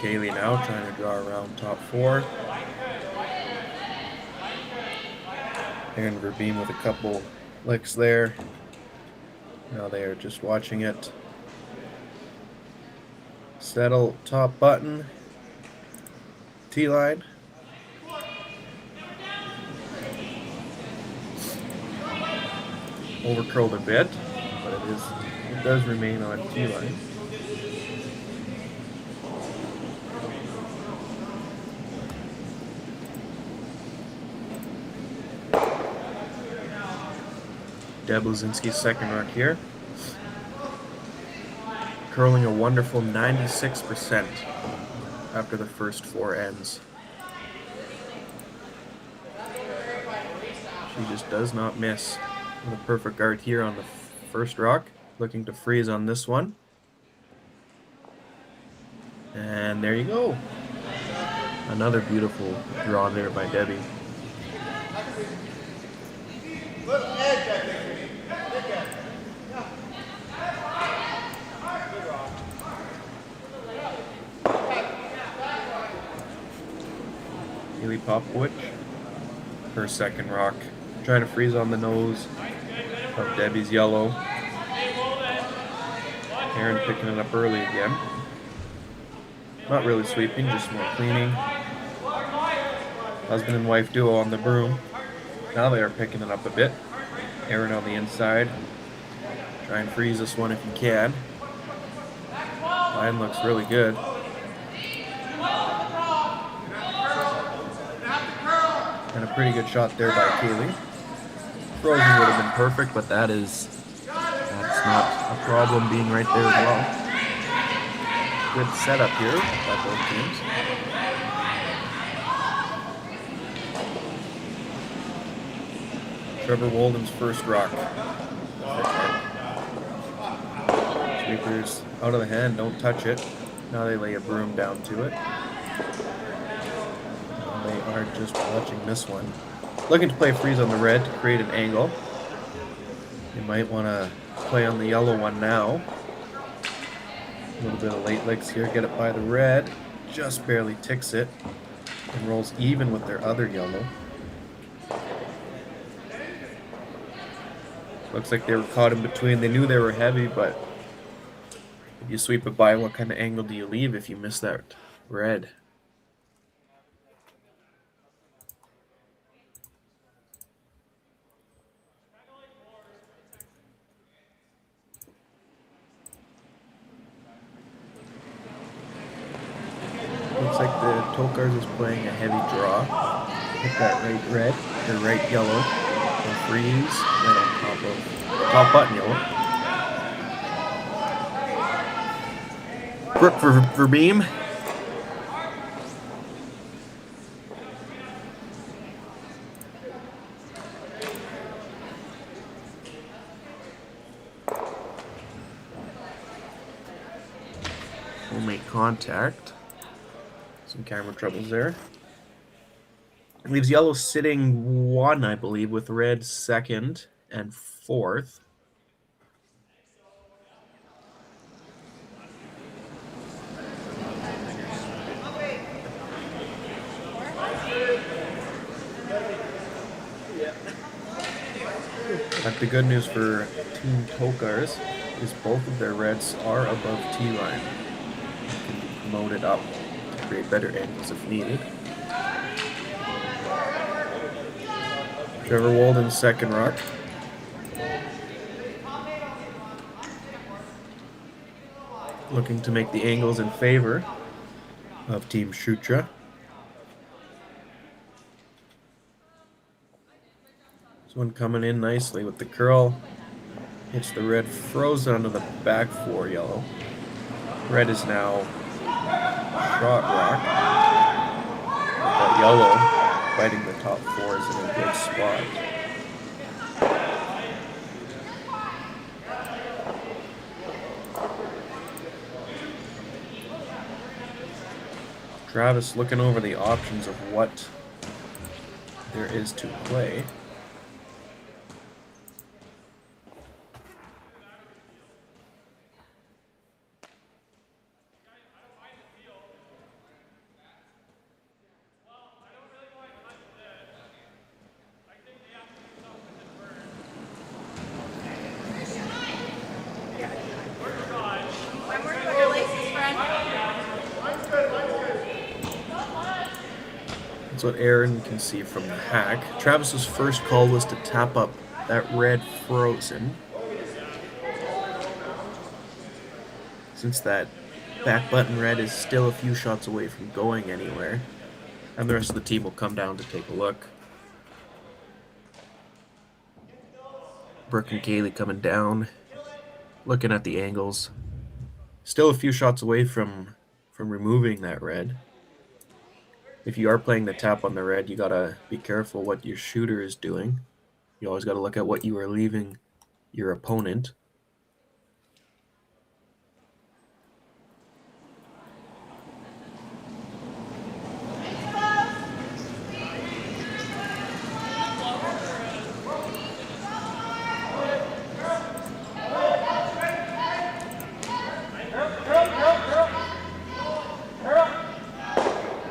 Kaylee now trying to draw around top 4. Aaron Verbeem with a couple licks there. Now they are just watching it. Settle top button. T-line. Over curled a bit, but it does remain on T-line. Deb Lazinski's second rock here. Curling a wonderful 96% after the first 4 ends. She just does not miss. The perfect guard here on the first rock. Looking to freeze on this one. And there you go. Another beautiful draw there by Debbie. Haley Popowich, her second rock. Trying to freeze on the nose of Debbie's yellow. Aaron picking it up early again. Not really sweeping, just more cleaning. Husband and wife duo on the broom. Now they are picking it up a bit. Aaron on the inside. Try and freeze this one if you can. Line looks really good. And a pretty good shot there by Kaylee. Frozen would have been perfect, but that's not a problem being right there as well. Good setup here by both teams. Trevor Walden's first rock. Sweepers out of the hand, don't touch it. Now they lay a broom down to it. Now they are just watching this one. Looking to play a freeze on the red to create an angle. You might want to play on the yellow one now. A little bit of late licks here, get it by the red. Just barely ticks it. And rolls even with their other yellow. Looks like they were caught in between. They knew they were heavy, but if you sweep it by, what kind of angle do you leave if you miss that red? Looks like the Tokarz is playing a heavy draw. Hit that right red, the right yellow, and freeze right on top of top button yellow. Brooke for beam. Will make contact. Some camera troubles there. It leaves yellow sitting 1, I believe, with red second and 4th. But the good news for Team Tokarz is both of their reds are above T-line. Can be promoted up to create better angles if needed. Trevor Walden's second rock. Looking to make the angles in favor of Team Shutra. This one coming in nicely with the curl. Hits the red, frozen onto the back four yellow. Red is now shot rock. That yellow fighting the top four is in a good spot. Travis looking over the options of what there is to play. That's what Aaron can see from the hack. Travis's first call was to tap up that red frozen. Since that back button red is still a few shots away from going anywhere. And the rest of the team will come down to take a look. Brooke and Kaylee coming down, looking at the angles. Still a few shots away from removing that red. If you are playing the tap on the red, you gotta be careful what your shooter is doing. You always gotta look at what you are leaving your opponent.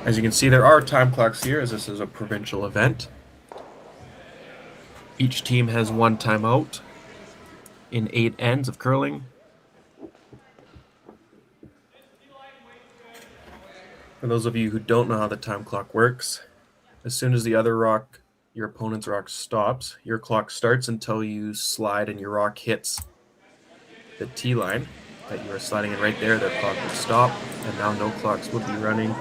As you can see, there are time clocks here, as this is a provincial event. Each team has one timeout in 8 ends of curling. For those of you who don't know how the time clock works, as soon as the other rock, your opponent's rock, stops, your clock starts until you slide and your rock hits the T line that you are sliding in right there. Their clock will stop, and now no clocks will be running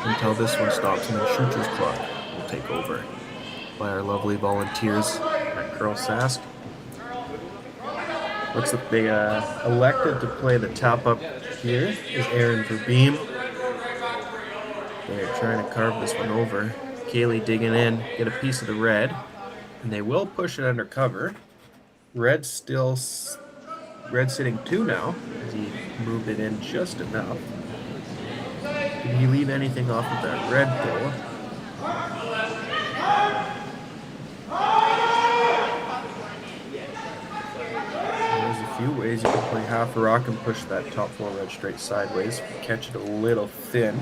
until this one stops, and then Shutra's clock will take over by our lovely volunteers at Curl Sask. Looks like they elected to play the tap up here is Aaron for beam. They're trying to carve this one over. Kaylee digging in, get a piece of the red, and they will push it under cover. Red sitting 2 now, as he moved it in just enough. Did he leave anything off of that red though? There's a few ways you can play half a rock and push that top 4 red straight sideways. Catch it a little thin.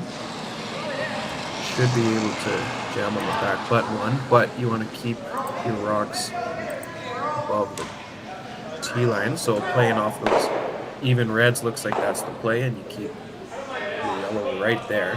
Should be able to jam on the back button one, but you want to keep your rocks above the T-line. So playing off those even reds looks like that's the play, and you keep yellow right there.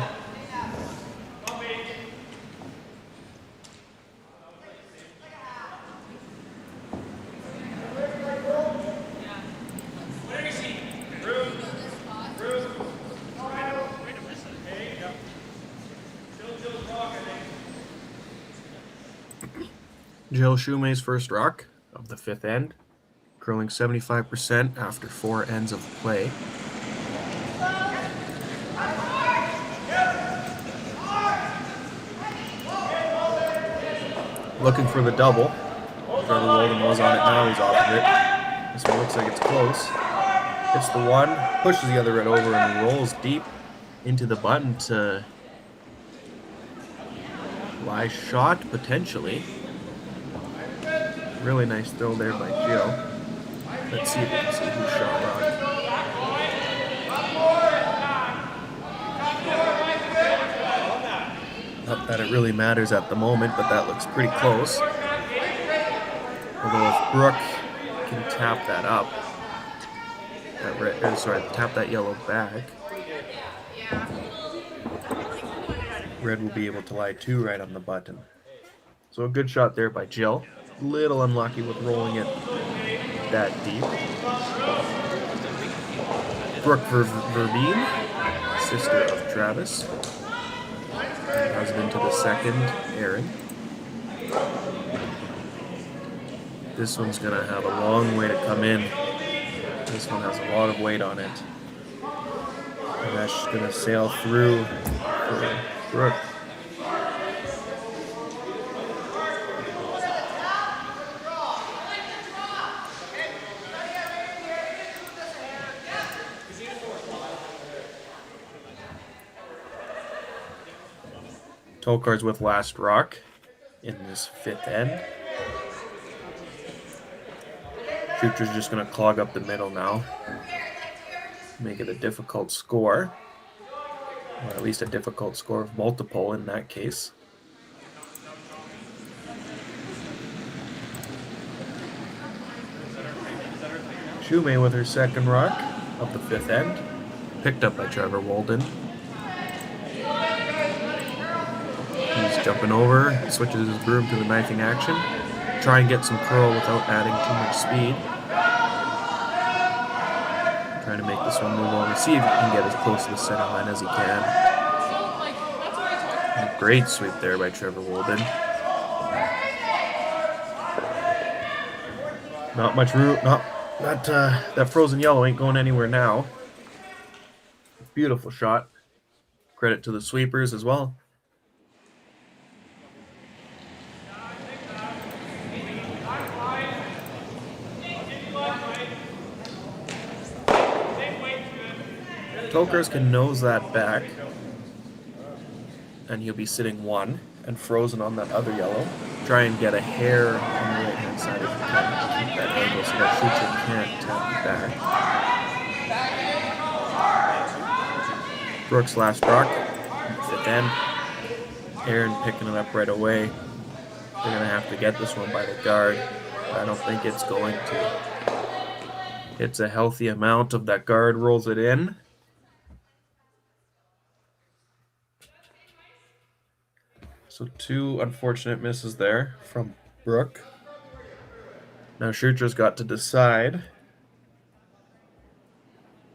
Jill Shumay's first rock of the 5th end, curling 75% after 4 ends of play. Looking for the double. Trevor Walden was on it now, he's off of it. This one looks like it's close. Hits the one, pushes the other red over, and rolls deep into the button to lie shot, potentially. Really nice throw there by Jill. Let's see if we can see who shot rock. Not that it really matters at the moment, but that looks pretty close. Although if Brooke can tap that up, tap that yellow back, red will be able to lie 2 right on the button. So a good shot there by Jill. Little unlucky with rolling it that deep. Brooke Verbeen, sister of Travis. Husband to the second, Aaron. This one's going to have a long way to come in. This one has a lot of weight on it. And that's just going to sail through for Brooke. Tokarz with last rock in this fifth end. Shutra's just going to clog up the middle now. Make it a difficult score. Or at least a difficult score of multiple in that case. Shumei with her second rock of the fifth end. Picked up by Trevor Walden. He's jumping over, switches his broom to the knifing action. Try and get some curl without adding too much speed. Trying to make this one move on. See if he can get as close to the center line as he can. And a great sweep there by Trevor Walden. Not much room. That frozen yellow ain't going anywhere now. Beautiful shot. Credit to the sweepers as well. Tokarz can nose that back, and he'll be sitting one and frozen on that other yellow. Try and get a hair on the right-hand side if you can keep that angle so that Shutra can't tap it back. Brooks last rock, fifth end. Aaron picking it up right away. They're going to have to get this one by the guard. I don't think it's going to. It's a healthy amount of that guard, rolls it in. So two unfortunate misses there from Brooke. Now Shutra's got to decide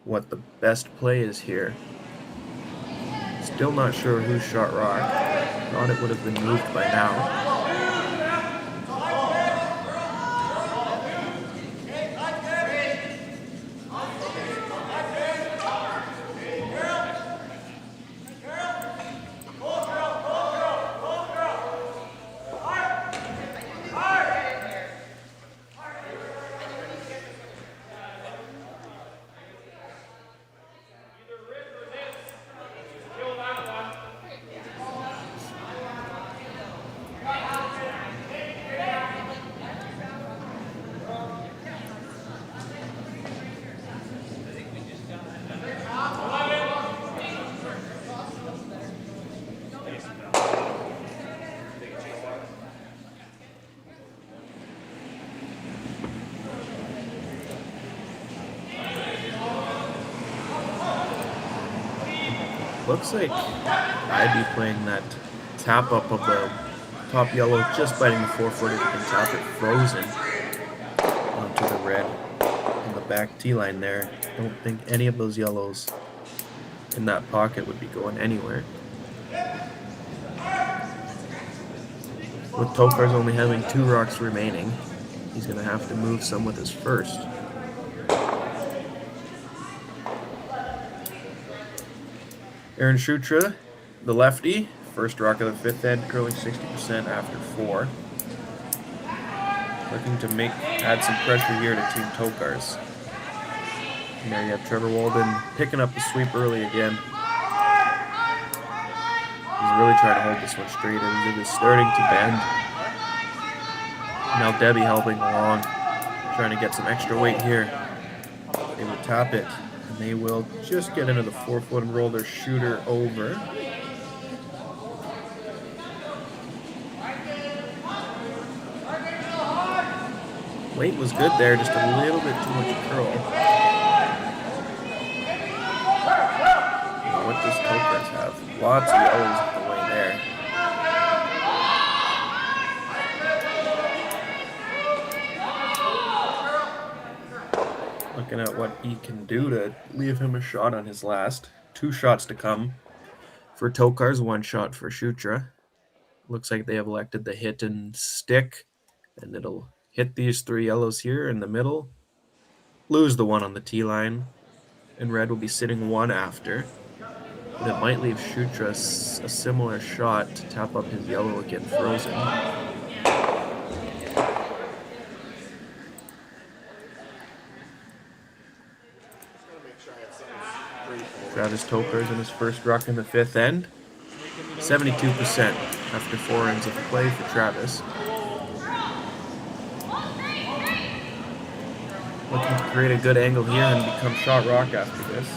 what the best play is here. Still not sure who shot rock. Thought it would have been moved by now. Looks like I'd be playing that tap up of the top yellow, just biting the 4-footer and tap it frozen onto the red on the back tee line there. Don't think any of those yellows in that pocket would be going anywhere. With Tokarz only having 2 rocks remaining, he's going to have to move some with his first. Aaron Shutra, the lefty, first rock of the fifth end, curling 60% after 4. Looking to add some pressure here to Team Tokarz. And there you have Trevor Walden picking up the sweep early again. He's really trying to hold this one straight as it is starting to bend. Now Debbie helping along, trying to get some extra weight here. They will tap it. And they will just get into the 4-foot and roll their shooter over. Weight was good there, just a little bit too much curl. Now what does Tokarz have? Lots of yellows at the way there. Looking at what he can do to leave him a shot on his last. 2 shots to come for Tokarz, 1 shot for Shutra. Looks like they have elected the hit and stick, and hit these 3 yellows here in the middle, lose the one on the tee line, and red will be sitting 1 after. But it might leave Shutra a similar shot to tap up his yellow again frozen. Travis Tokarz in his first ruck in the 5th end. 72% after 4 ends of play for Travis. Looking to create a good angle here and become shot rock after this.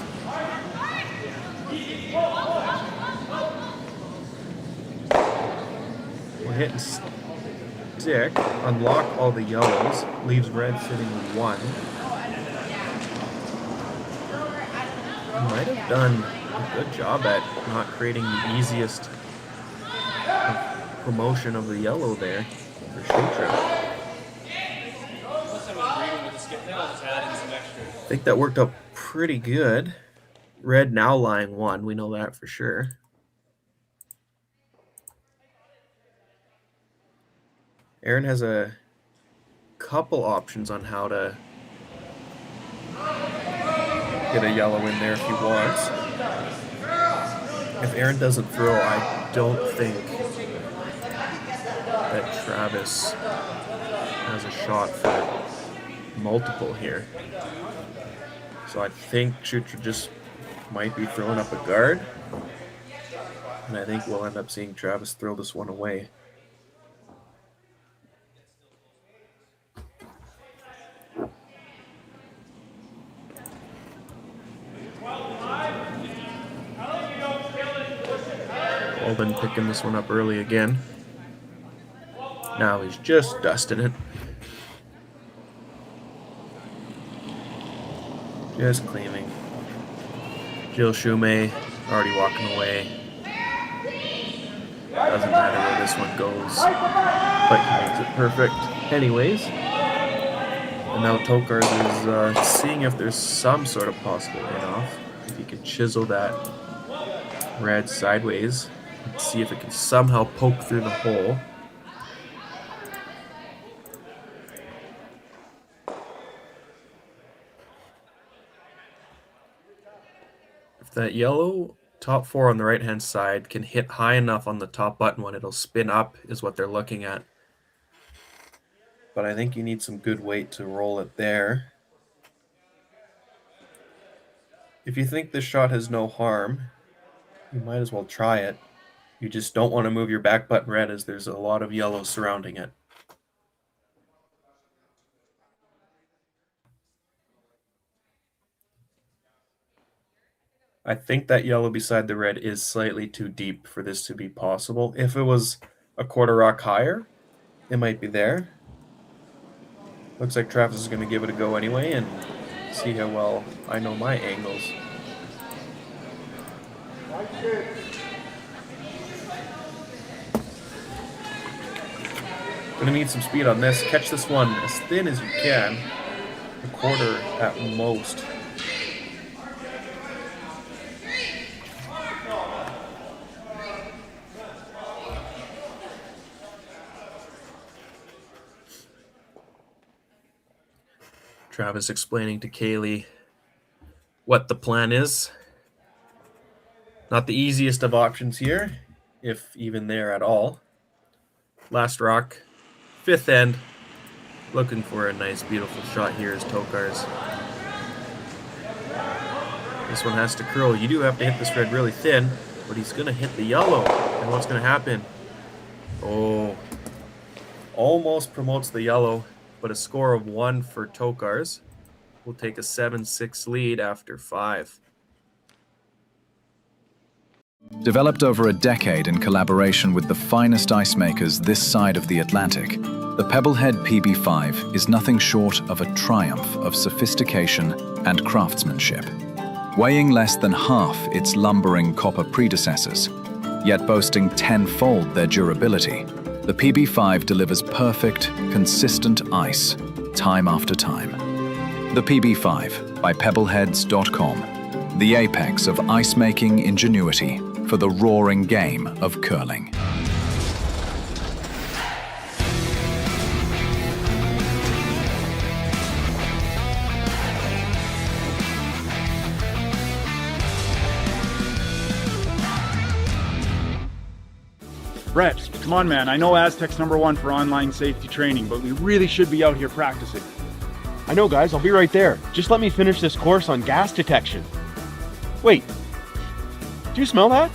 We're hitting stick, unlock all the yellows, leaves red sitting with 1. Might have done a good job at not creating the easiest promotion of the yellow there for Shutra. I think that worked out pretty good. Red now lying 1, we know that for sure. Aaron has a couple options on how to get a yellow in there if he wants. If Aaron doesn't throw, I don't think that Travis has a shot for multiple here. So I think Shutra just might be throwing up a guard. And I think we'll end up seeing Travis throw this one away. Alden picking this one up early again. Now he's just dusting it. Just cleaning. Jill Shumay already walking away. Doesn't matter where this one goes, but he makes it perfect anyways. And now Tokarz is seeing if there's some sort of possible in-off. If he could chisel that red sideways. See if it can somehow poke through the hole. If that yellow top 4 on the right hand side can hit high enough on the top button when it'll spin up is what they're looking at. But I think you need some good weight to roll it there. If you think this shot has no harm, you might as well try it. You just don't want to move your back button red as there's a lot of yellow surrounding it. I think that yellow beside the red is slightly too deep for this to be possible. If it was a quarter rock higher, it might be there. Looks like Travis is going to give it a go anyway and see how well I know my angles. Gonna need some speed on this. Catch this one as thin as you can. A quarter at most. Travis explaining to Kaylee what the plan is. Not the easiest of options here, if even there at all. Last rock. 5th end, looking for a nice, beautiful shot here is Tokarz. This one has to curl. You do have to hit this red really thin, but he's going to hit the yellow. And what's going to happen? Oh, almost promotes the yellow, but a score of 1 for Tokarz. We'll take a 7-6 lead after 5. Developed over a decade in collaboration with the finest ice makers this side of the Atlantic, the Pebblehead PB5 is nothing short of a triumph of sophistication and craftsmanship. Weighing less than half its lumbering copper predecessors, yet boasting 10-fold their durability, the PB5 delivers perfect, consistent ice, time after time. The PB5 by Pebbleheads.com, the apex of ice-making ingenuity for the roaring game of curling. Brett, come on, man. I know Aztec's #1 for online safety training, but we really should be out here practicing. I know, guys. I'll be right there. Just let me finish this course on gas detection. Wait. Do you smell that?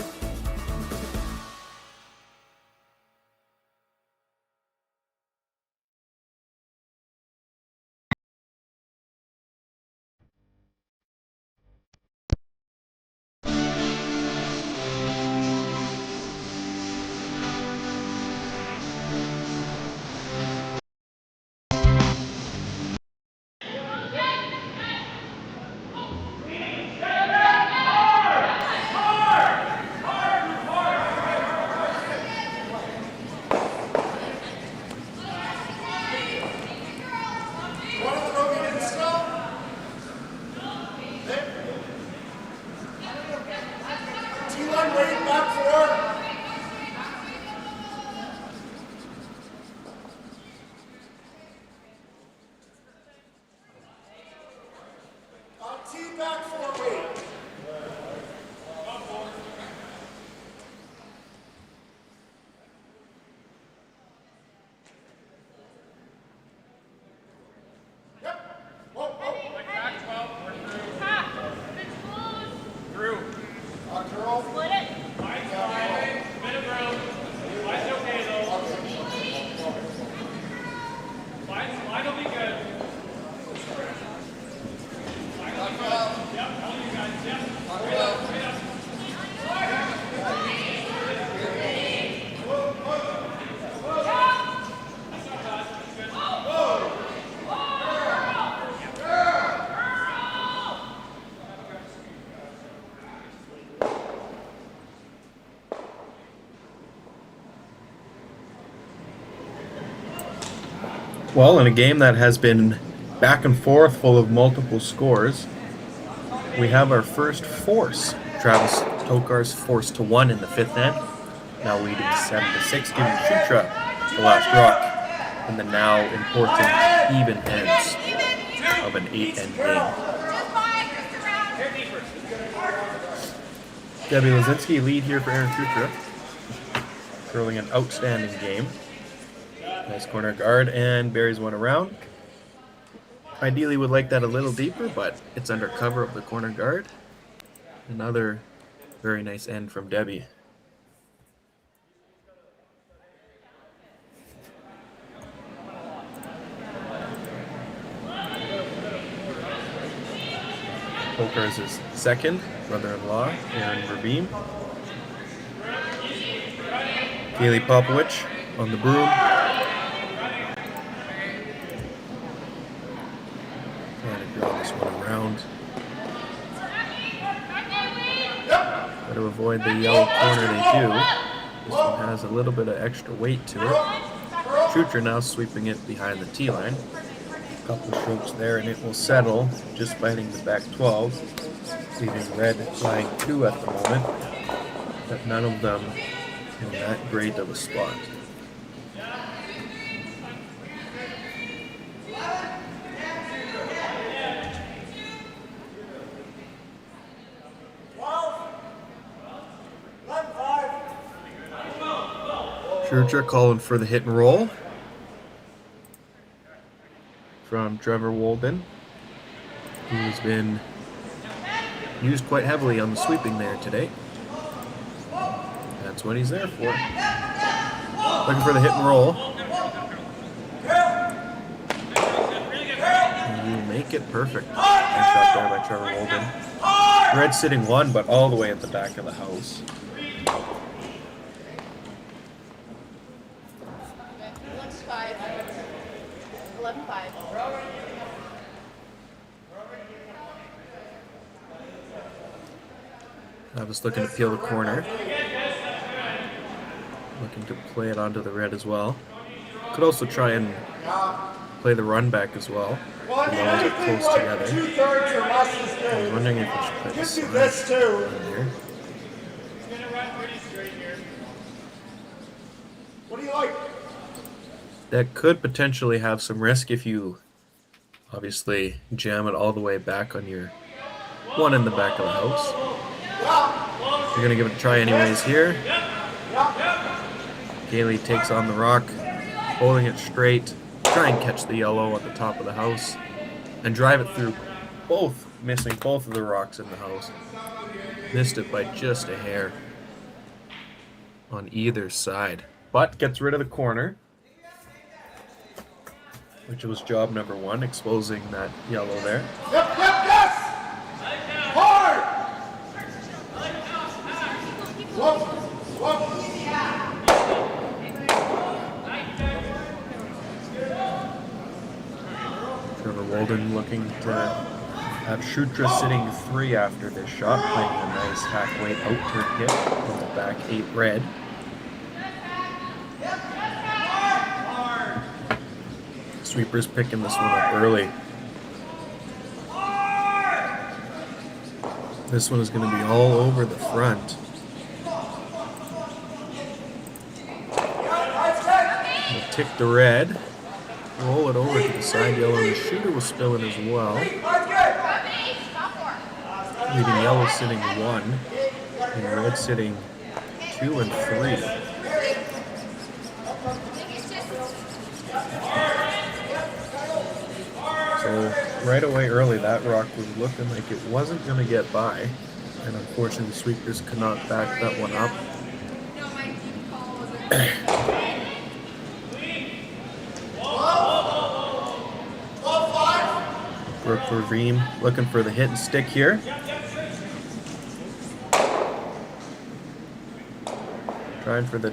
Well, in a game that has been back and forth, full of multiple scores, we have our first force. Travis Tokarz forced to 1 in the 5th end, now leading 7-6, giving Shutra the last rock in the now important even ends of an 8-end game. Debbie Lazinski lead here for Aaron Shutra, curling an outstanding game. Nice corner guard, and buries one around. Ideally would like that a little deeper, but it's under cover of the corner guard. Another very nice end from Debbie. Tokarz's second, brother-in-law, Aaron Verbeem. Kaylee Popowich on the broom. To avoid the yellow corner they do. This one has a little bit of extra weight to it. Shutra now sweeping it behind the tee line. A couple strokes there and it will settle, just fighting the back 12, leaving red flying 2 at the moment, but none of them in that great of a spot. Shutra calling for the hit and roll from Trevor Walden, who's been used quite heavily on the sweeping there today. That's what he's there for. Looking for the hit and roll. And you make it perfect. Nice shot there by Trevor Walden. Red sitting 1, but all the way at the back of the house. I was looking to peel the corner. Looking to play it onto the red as well. Could also try and play the run back as well. The balls are close together. I was wondering if we should play this here. What do you like? That could potentially have some risk if you obviously jam it all the way back on your one in the back of the house. You're going to give it a try anyways here. Kaylee takes on the rock, holding it straight, try and catch the yellow at the top of the house, and drive it through both, missing both of the rocks in the house. Missed it by just a hair on either side, but gets rid of the corner, which was job number 1, exposing that yellow there. Yep, yes! Hard! Whoop, whoop. Trevor Walden looking to have Shutra sitting 3 after this shot, playing a nice halfway out turn hit on the back 8 red. Sweepers picking this one up early. This one is going to be all over the front. We'll tick the red, roll it over to the side yellow, and the shooter was spilling as well. Leaving yellow sitting 1, and red sitting 2 and 3. So right away early, that rock was looking like it wasn't going to get by, and unfortunately the sweepers could not back that one up. Brooke for Ream looking for the hit and stick here. Trying for the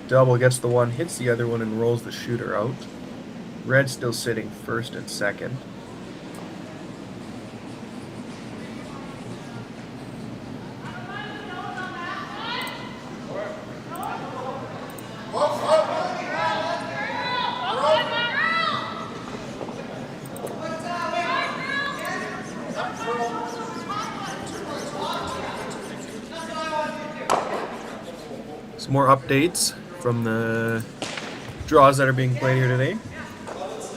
double, gets the one, hits the other one, and rolls the shooter out. Red still sitting first and second. Some more updates from the draws that are being played here today.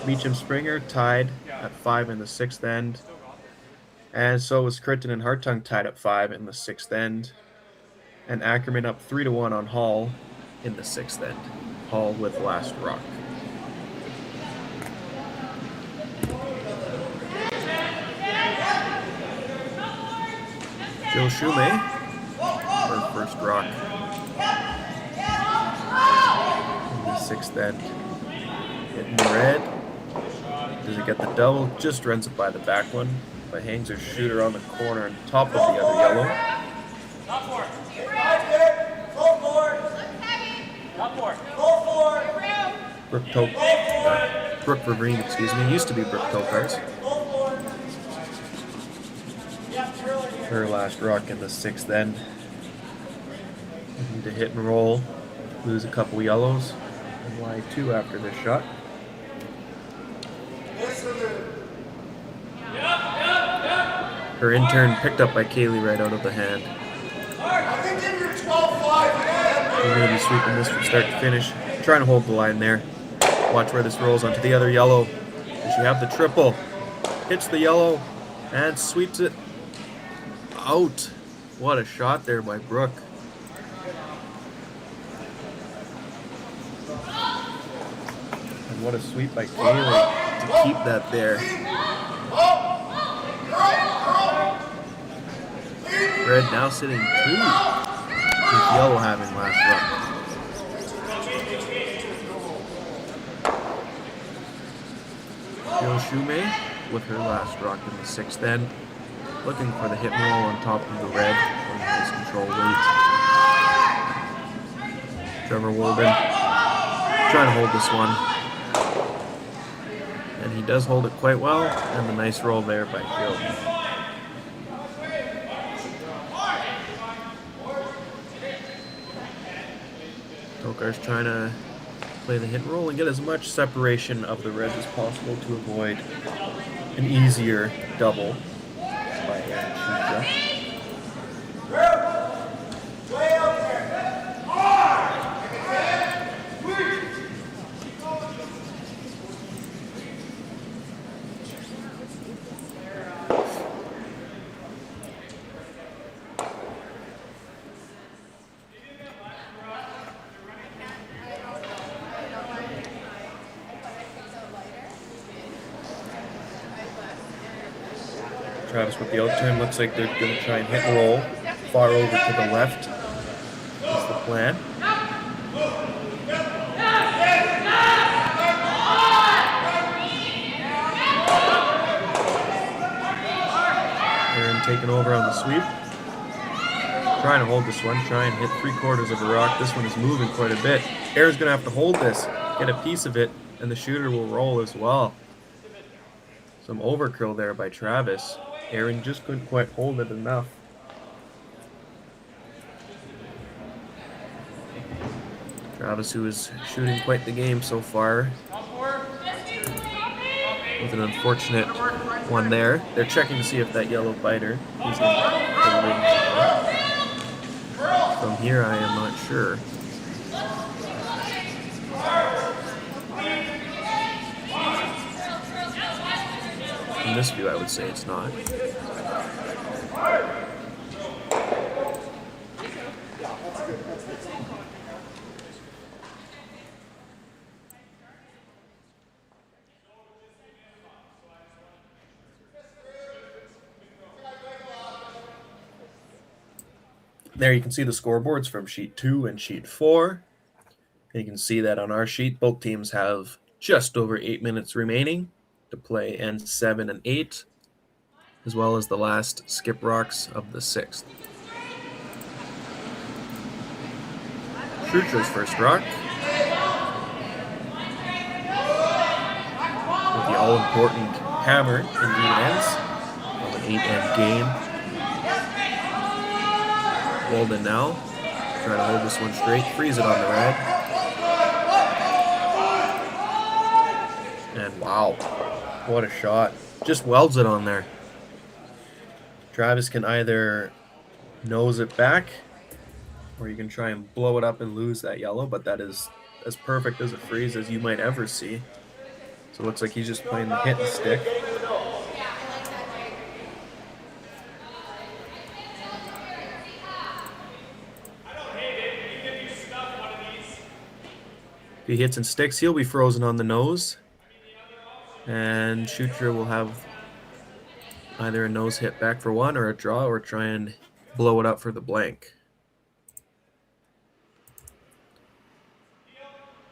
Beecham Springer tied at 5 in the 6th end. And so was Critton and Hartung tied at 5 in the 6th end. And Ackerman up 3-1 on Hall in the 6th end. Hall with last rock. Jill Shumay, her first rock in the 6th end. Hitting red. Does it get the double? Just runs it by the back one, but hangs her shooter on the corner on top of the other yellow. Brooke Verbreen, excuse me, used to be Brooke Tokarz. Her last rock in the 6th end. Looking to hit and roll, lose a couple yellows, and Y2 after this shot. Her intern picked up by Kaylee right out of the hand. We're going to be sweeping this from start to finish. Trying to hold the line there. Watch where this rolls onto the other yellow. Does she have the triple? Hits the yellow and sweeps it out. What a shot there by Brooke. And what a sweep by Kaylee to keep that there. Red now sitting 2, with yellow having last run. Jill Shumay with her last rock in the 6th end, looking for the hit and roll on top of the red on the nice control weight. Trevor Walden trying to hold this one, and he does hold it quite well, and the nice roll there by Jill. Tokarz trying to play the hit and roll and get as much separation of the reds as possible to avoid an easier double by Shutra. Travis with the out turn. Looks like they're going to try and hit and roll. Far over to the left. That's the plan. Aaron taking over on the sweep. Trying to hold this one. Try and hit 3/4 of a rock. This one is moving quite a bit. Aaron's going to have to hold this. Get a piece of it. And the shooter will roll as well. Some overcurl there by Travis. Aaron just couldn't quite hold it enough. Travis, who is shooting quite the game so far. With an unfortunate one there. They're checking to see if that yellow biter is in. From here, I am not sure. In this view, I would say it's not. There you can see the scoreboards from sheet 2 and sheet 4. And you can see that on our sheet, both teams have just over 8 minutes remaining to play ends 7 and 8, as well as the last skip rocks of the 6th. Shutra's first rock. With the all-important hammer in even ends of an 8-end game. Walden now, trying to hold this one straight, freeze it on the red. And wow, what a shot. Just welds it on there. Travis can either nose it back, or you can try and blow it up and lose that yellow, but that is as perfect as a freeze as you might ever see. So it looks like he's just playing the hit and stick. If he hits and sticks, he'll be frozen on the nose. And Shutra will have either a nose hit back for one or a draw, or try and blow it up for the blank.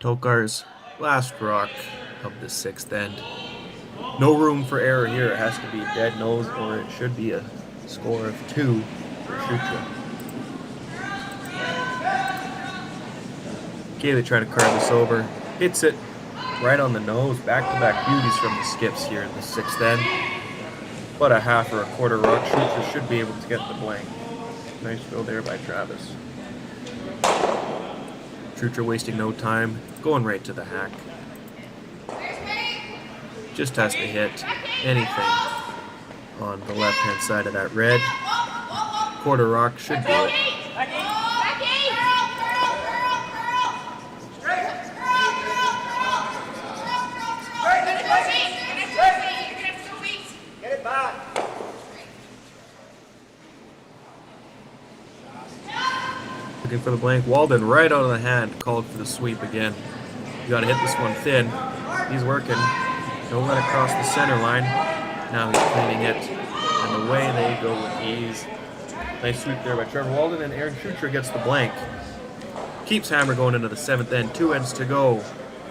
Tokarz, last rock of the 6th end. No room for error here. It has to be dead nose, or it should be a score of 2 for Shutra. Okay, they try to carve this over. Hits it right on the nose. Back-to-back beauties from the skips here in the 6th end. But a half or a quarter rock. Shutra should be able to get the blank. Nice throw there by Travis. Shutra wasting no time. Going right to the hack. Just has to hit anything on the left-hand side of that red. Quarter rock should do it. Looking for the blank. Walden right out of the hand. Called for the sweep again. You got to hit this one thin. He's working. Don't let it cross the center line. Now he's cleaning it. And away they go with ease. Nice sweep there by Trevor Walden, and Aaron Shutra gets the blank. Keeps hammer going into the 7th end. 2 ends to go.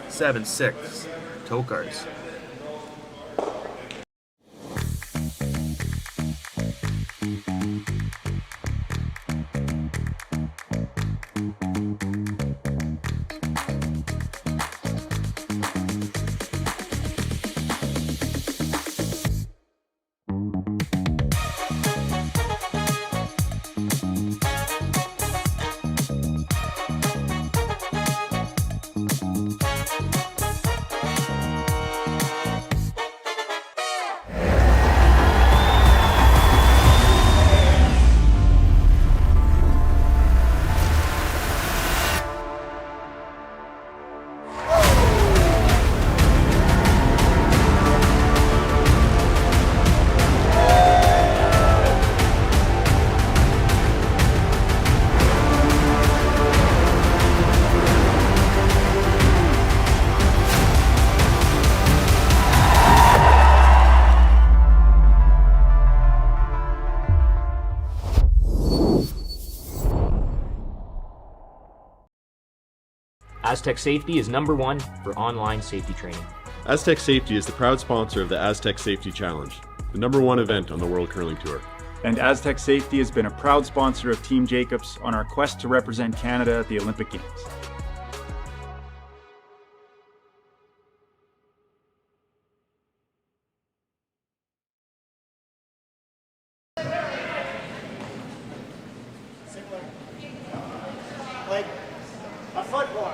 7-6. Tokarz. Aztec Safety is #1 for online safety training. Aztec Safety is the proud sponsor of the Aztec Safety Challenge, the #1 event on the World Curling Tour. And Aztec Safety has been a proud sponsor of Team Jacobs on our quest to represent Canada at the Olympic Games. Like a foot more.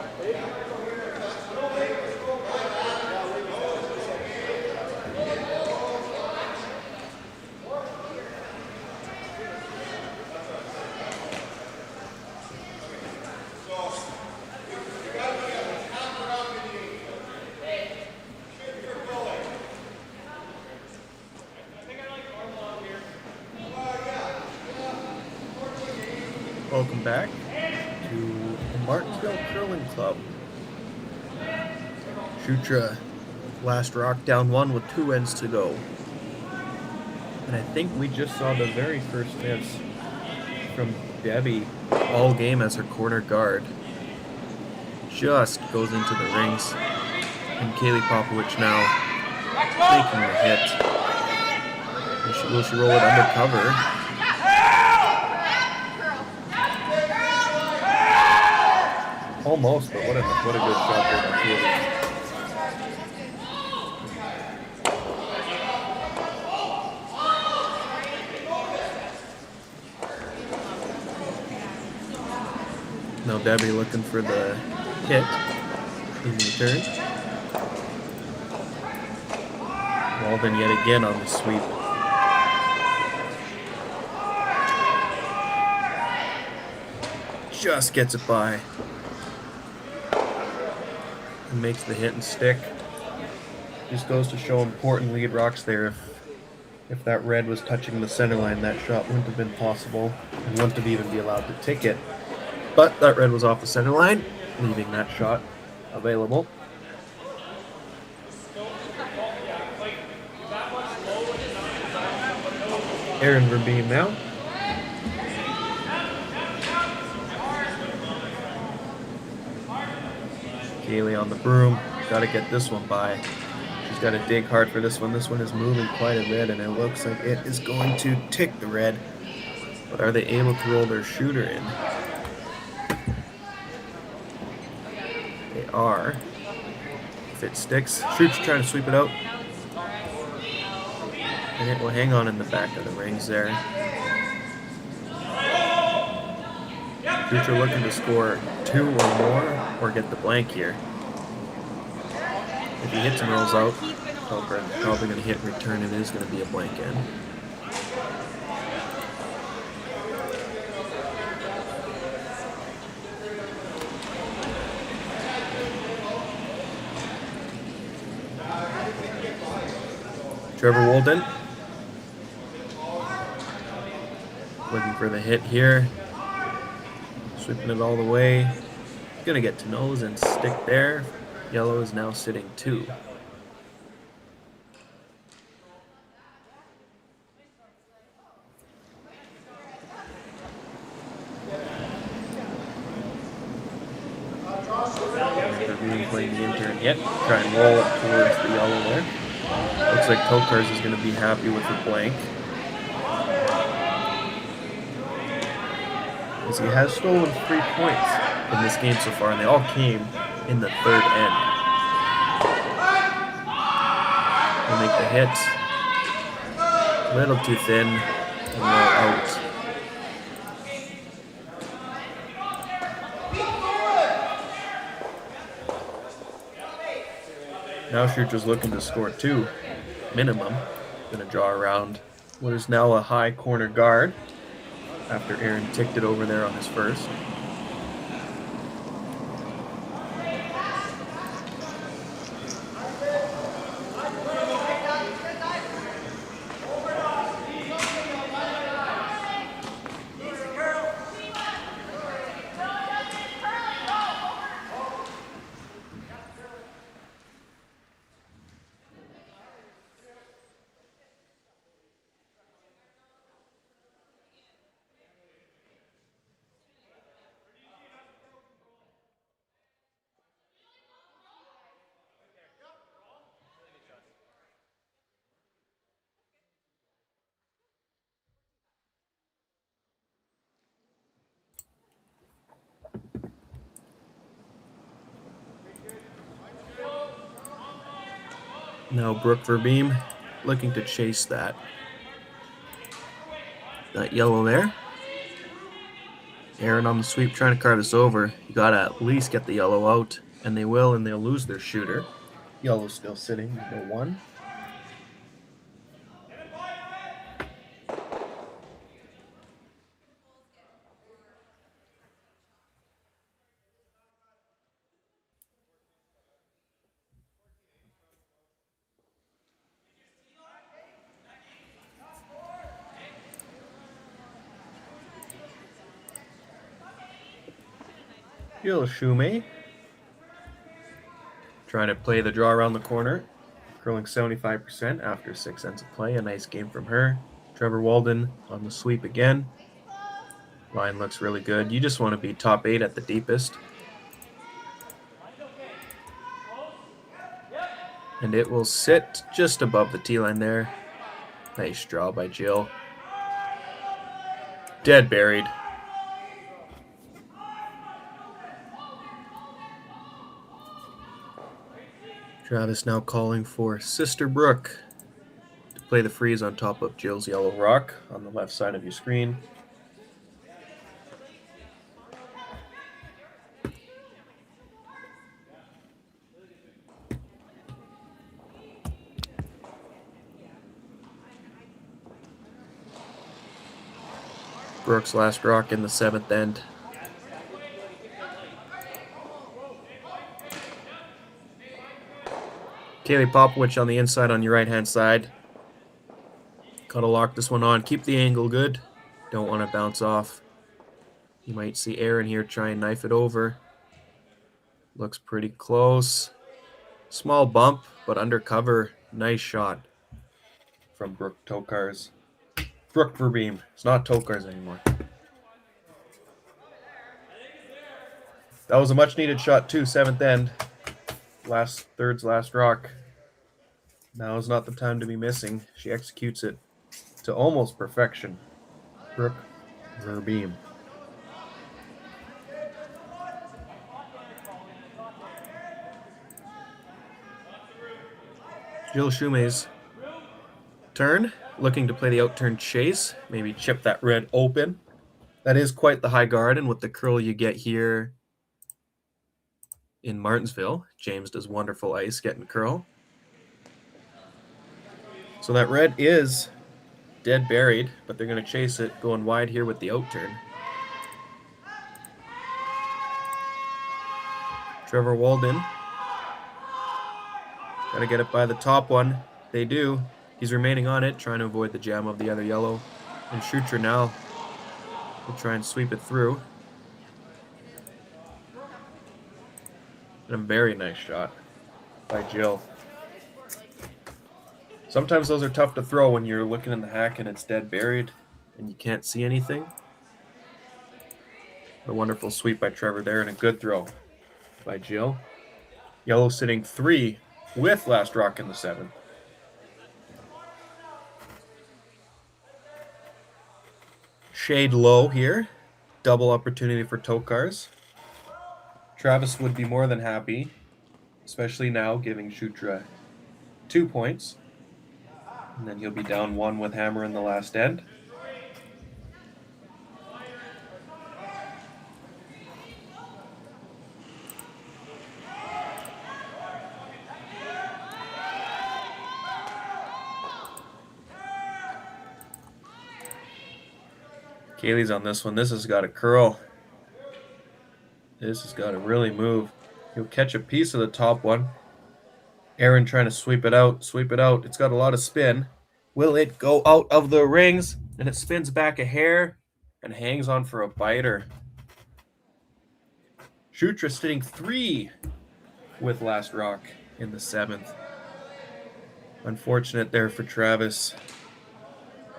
Welcome back to the Martensville Curling Club. Shutra, last rock down 1 with 2 ends to go. And I think we just saw the very first miss from Debbie all game as her corner guard. Just goes into the rings. And Kaylee Popovich now making the hit. And will she roll it under cover? Almost, but what a good shot there by Kaylee. Now Debbie looking for the hit in return. Walden yet again on the sweep. Just gets it by. And makes the hit and stick. Just goes to show important lead rocks there. If that red was touching the center line, that shot wouldn't have been possible and wouldn't have even be allowed to tick it. But that red was off the center line, leaving that shot available. Aaron Verbeen now. Kaylee on the broom. Got to get this one by. She's got to dig hard for this one. This one is moving quite a bit, and it looks like it is going to tick the red. But are they able to roll their shooter in? They are. If it sticks, Shutra's trying to sweep it out. And it will hang on in the back of the rings there. Shutra looking to score 2 or more or get the blank here. If he hits and rolls out, Tokarz probably going to hit return. It is going to be a blank end. Trevor Walden looking for the hit here. Sweeping it all the way. Gonna get to nose and stick there. Yellow is now sitting 2. Being playing the intern yet. Try and roll it towards the yellow there. Looks like Tokarz is going to be happy with the blank. As he has stolen 3 points in this game so far, and they all came in the 3rd end. He'll make the hit. A little too thin, and roll out. Now Shutra's looking to score 2, minimum. Going to draw around what is now a high corner guard after Aaron ticked it over there on his first. Now Brooke Verbeam looking to chase that yellow there. Aaron on the sweep trying to carve this over. You gotta at least get the yellow out, and they will, and they'll lose their shooter. Yellow's still sitting, no one. Jill Shume trying to play the draw around the corner, curling 75% after 6 ends of play. A nice game from her. Trevor Walden on the sweep again. Line looks really good. You just want to be top 8 at the deepest. And it will sit just above the tee line there. Nice draw by Jill. Dead buried. Travis now calling for Sister Brooke to play the freeze on top of Jill's yellow rock on the left side of your screen. Brooke's last rock in the 7th end. Kaylee Popowich on the inside on your right-hand side. Gotta lock this one on. Keep the angle good. Don't want to bounce off. You might see Aaron here try and knife it over. Looks pretty close. Small bump, but undercover. Nice shot from Brooke Tokarz. Brooke Verbeam. It's not Tokarz anymore. That was a much-needed shot too. 7th end. Third's last rock. Now is not the time to be missing. She executes it to almost perfection. Brooke Verbeam. Jill Shume's turn, looking to play the out-turn chase. Maybe chip that red open. That is quite the high guard, and with the curl you get here in Martensville, James does wonderful ice getting curl. So that red is dead buried, but they're going to chase it, going wide here with the out turn. Trevor Walden. Got to get it by the top one. They do. He's remaining on it, trying to avoid the jam of the other yellow. And Shutra now will try and sweep it through. And a very nice shot by Jill. Sometimes those are tough to throw when you're looking in the hack and it's dead buried and you can't see anything. A wonderful sweep by Trevor there and a good throw by Jill. Yellow sitting 3 with last rock in the 7th. Shade low here. Double opportunity for Tokarz. Travis would be more than happy, especially now giving Shutra 2 points. And then he'll be down 1 with hammer in the last end. Kaylee's on this one. This has got to curl. This has got to really move. He'll catch a piece of the top one. Aaron trying to sweep it out. Sweep it out. It's got a lot of spin. Will it go out of the rings? And it spins back a hair and hangs on for a biter. Shutra sitting 3 with last rock in the 7th. Unfortunate there for Travis.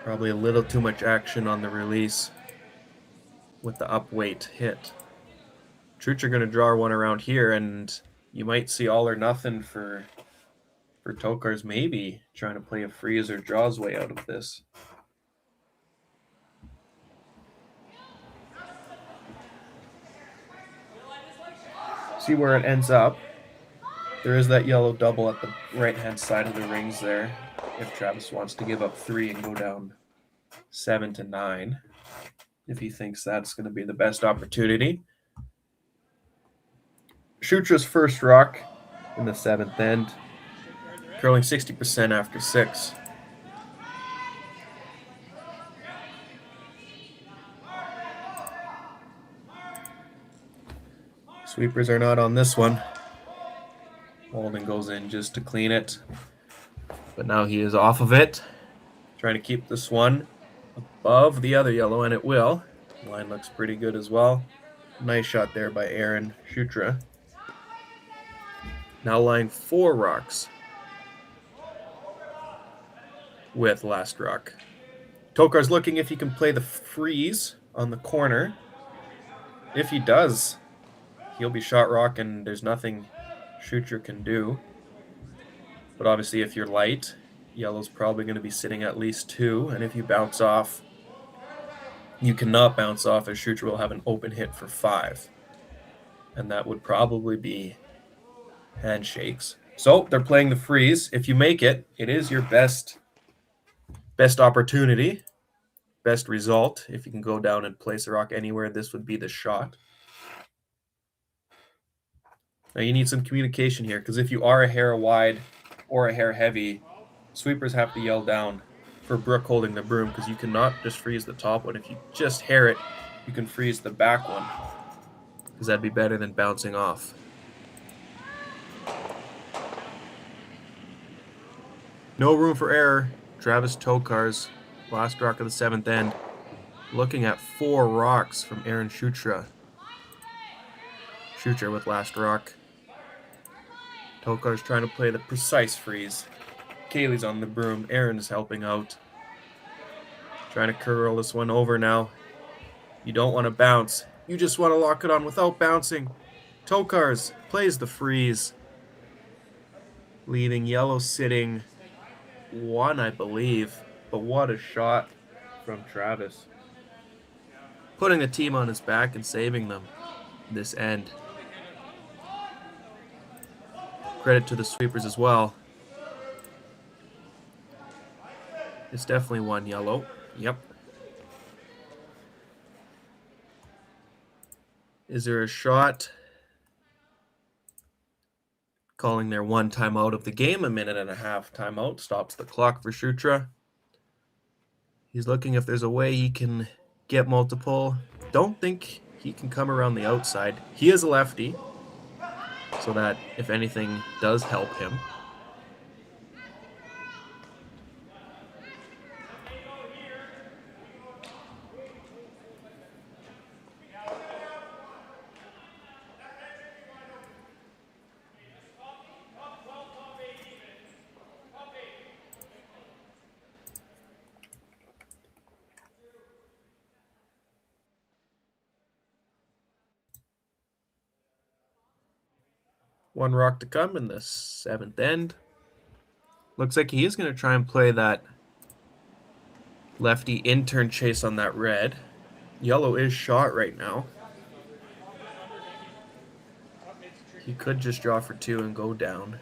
Probably a little too much action on the release with the upweight hit. Shutra going to draw one around here, and you might see all or nothing for Tokarz, maybe trying to play a freeze or draws way out of this. See where it ends up. There is that yellow double at the right-hand side of the rings there. If Travis wants to give up 3 and go down 7-9, if he thinks that's going to be the best opportunity. Shutra's first rock in the 7th end, curling 60% after 6. Sweepers are not on this one. Walden goes in just to clean it, but now he is off of it, trying to keep this one above the other yellow, and it will. Line looks pretty good as well. Nice shot there by Aaron Shutra. Now line 4 rocks with last rock. Tokarz looking if he can play the freeze on the corner. If he does, he'll be shot rock and there's nothing Shutra can do. But obviously if you're light, yellow's probably going to be sitting at least 2, and if you bounce off, you cannot bounce off, as Shutra will have an open hit for 5. And that would probably be handshakes. So they're playing the freeze. If you make it, it is your best opportunity, best result. If you can go down and place a rock anywhere, this would be the shot. Now you need some communication here, because if you are a hair wide or a hair heavy, sweepers have to yell down for Brooke holding the broom, because you cannot just freeze the top one. If you just hair it, you can freeze the back one, because that'd be better than bouncing off. No room for error. Travis Tokarz, last rock of the 7th end, looking at 4 rocks from Aaron Shutra. Shutra with last rock. Tokarz trying to play the precise freeze. Kaylee's on the broom. Aaron's helping out. Trying to curl this one over now. You don't want to bounce. You just want to lock it on without bouncing. Tokarz plays the freeze, leaving yellow sitting 1, I believe. But what a shot from Travis. Putting the team on his back and saving them this end. Credit to the sweepers as well. It's definitely 1 yellow. Yep. Is there a shot? Calling their 1 timeout of the game. 1.5 minute timeout. Stops the clock for Shutra. He's looking if there's a way he can get multiple. Don't think he can come around the outside. He is a lefty, so that if anything does help him. One rock to come in the 7th end. Looks like he is going to try and play that lefty intern chase on that red. Yellow is shot right now. He could just draw for 2 and go down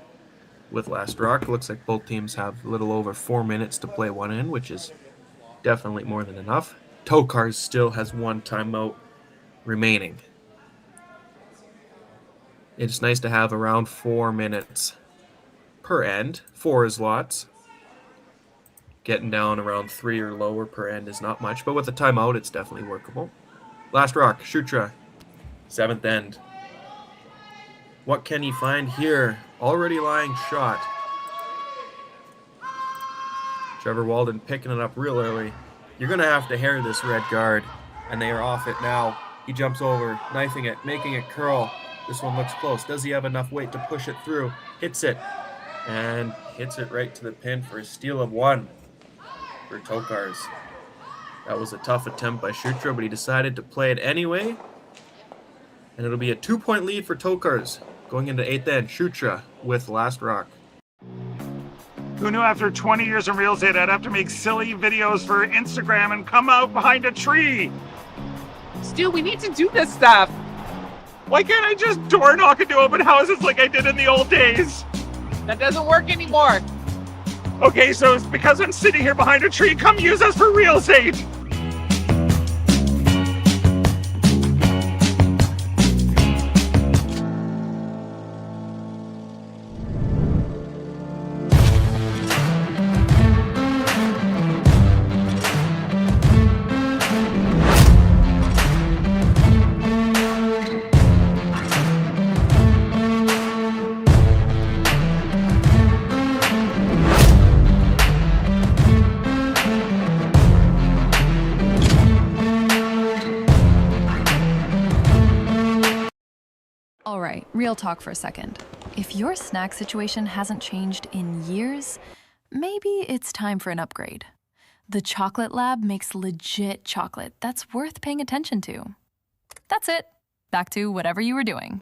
with last rock. Looks like both teams have a little over 4 minutes to play one in, which is definitely more than enough. Tokarz still has 1 timeout remaining. It's nice to have around 4 minutes per end. 4 is lots. Getting down around 3 or lower per end is not much, but with a timeout, it's definitely workable. Last rock, Shutra, 7th end. What can he find here? Already lying shot. Trevor Walden picking it up real early. You're going to have to hair this red guard, and they are off it now. He jumps over, knifing it, making it curl. This one looks close. Does he have enough weight to push it through? Hits it. And hits it right to the pin for a steal of 1 for Tokarz. That was a tough attempt by Shutra, but he decided to play it anyway. And it'll be a 2-point lead for Tokarz going into 8th end. Shutra with last rock. Who knew after 20 years in real estate I'd have to make silly videos for Instagram and come out behind a tree? Stu, we need to do this stuff. Why can't I just door knock into open houses like I did in the old days? That doesn't work anymore. Okay, so it's because I'm sitting here behind a tree. Come use us for real estate. All right, real talk for a second. If your snack situation hasn't changed in years, maybe it's time for an upgrade. The Chocolate Lab makes legit chocolate that's worth paying attention to. That's it. Back to whatever you were doing.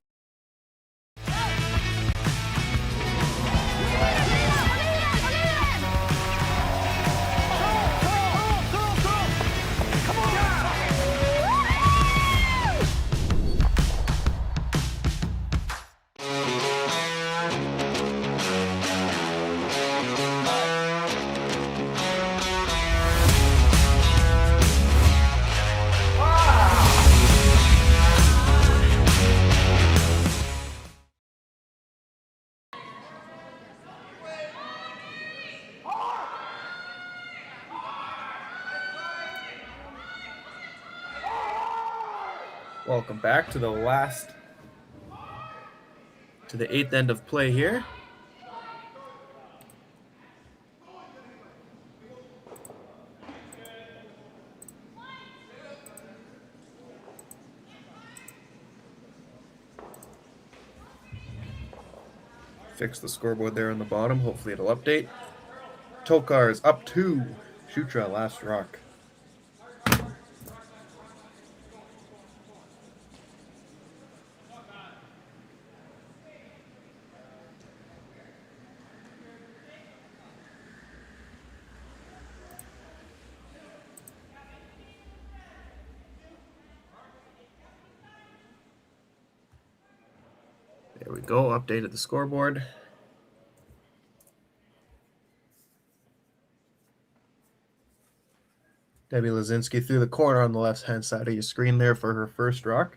Welcome back to the eighth end of play here. Fix the scoreboard there on the bottom. Hopefully it'll update. Tokarz up 2. Shutra last rock. There we go, updated the scoreboard. Debbie Lazinski through the corner on the left-hand side of your screen there for her first rock.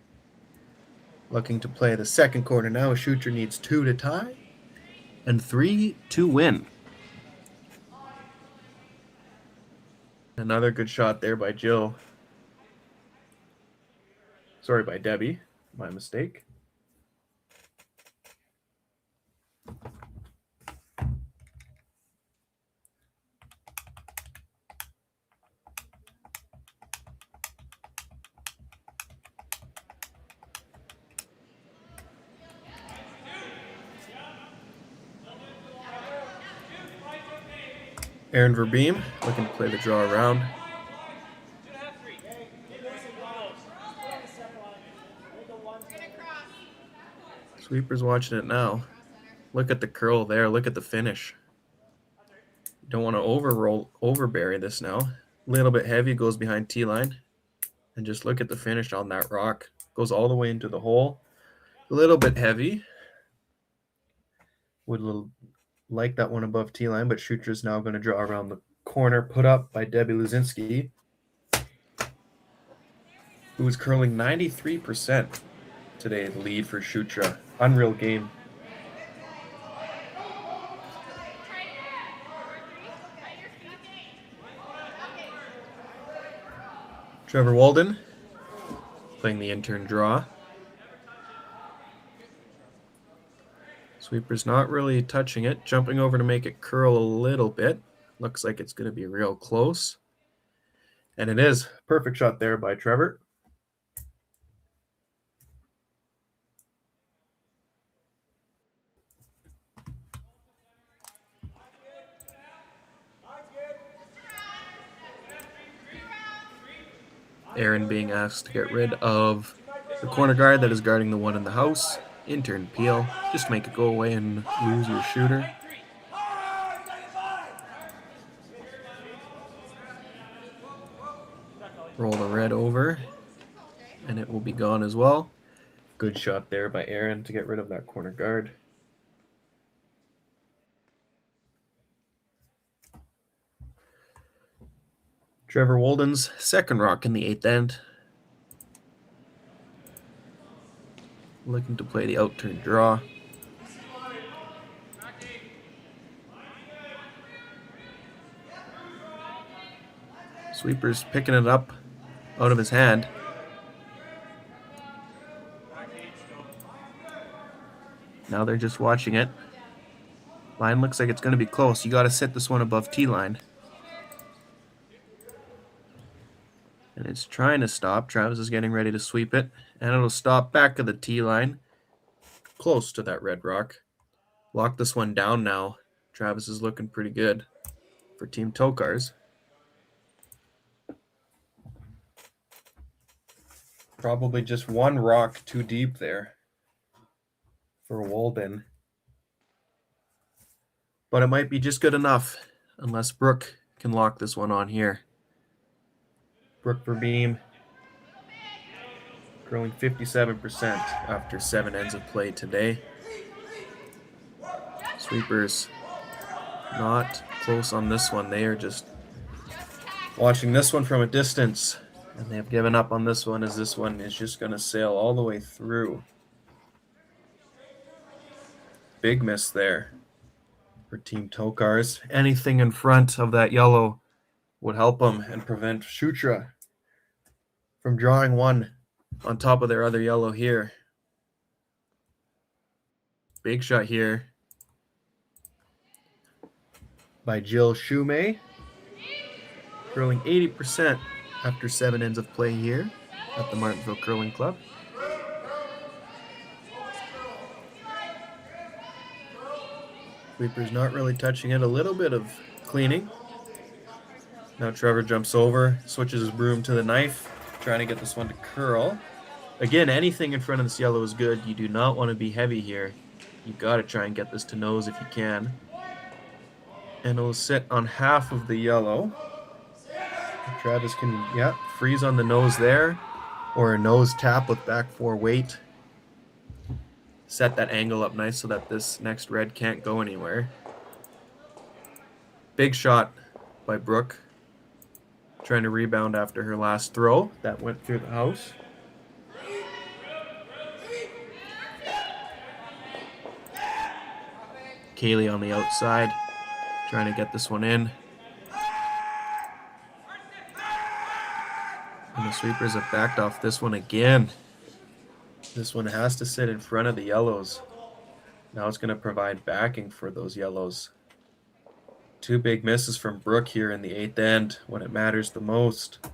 Looking to play the second corner now. Shutra needs 2 to tie and 3 to win. Another good shot there by Jill. Sorry, by Debbie. My mistake. Aaron Verbeam looking to play the draw around. Sweeper's watching it now. Look at the curl there. Look at the finish. Don't want to overbury this now. A little bit heavy, goes behind T-line. And just look at the finish on that rock. Goes all the way into the hole. A little bit heavy. Would like that one above T-line, but Shutra's now going to draw around the corner, put up by Debbie Luzinski, who is curling 93% today, the lead for Shutra. Unreal game. Trevor Walden playing the intern draw. Sweeper's not really touching it, jumping over to make it curl a little bit. Looks like it's going to be real close. And it is. Perfect shot there by Trevor. Aaron being asked to get rid of the corner guard that is guarding the one in the house. Intern peel, just make it go away and lose your shooter. Roll the red over, and it will be gone as well. Good shot there by Aaron to get rid of that corner guard. Trevor Walden's second rock in the 8th end. Looking to play the out-turn draw. Sweeper's picking it up out of his hand. Now they're just watching it. Line looks like it's going to be close. You got to set this one above T-line. And it's trying to stop. Travis is getting ready to sweep it. And it'll stop back of the T-line. Close to that red rock. Lock this one down now. Travis is looking pretty good for Team Tokarz. Probably just one rock too deep there for Walden. But it might be just good enough unless Brooke can lock this one on here. Brooke Verbeam growing 57% after 7 ends of play today. Sweepers not close on this one. They are just watching this one from a distance. And they have given up on this one as this one is just going to sail all the way through. Big miss there for Team Tokarz. Anything in front of that yellow would help them and prevent Shutra from drawing one on top of their other yellow here. Big shot here by Jill Shumay. Curling 80% after 7 ends of play here at the Martensville Curling Club. Sweeper's not really touching it. A little bit of cleaning. Now Trevor jumps over, switches his broom to the knife, trying to get this one to curl. Again, anything in front of this yellow is good. You do not want to be heavy here. You've got to try and get this to nose if you can. And it'll sit on half of the yellow. Travis can, freeze on the nose there, or a nose tap with back 4 weight. Set that angle up nice so that this next red can't go anywhere. Big shot by Brooke. Trying to rebound after her last throw. That went through the house. Kaylee on the outside. Trying to get this one in. And the Sweepers have backed off this one again. This one has to sit in front of the yellows. Now it's going to provide backing for those yellows. 2 big misses from Brooke here in the 8th end when it matters the most.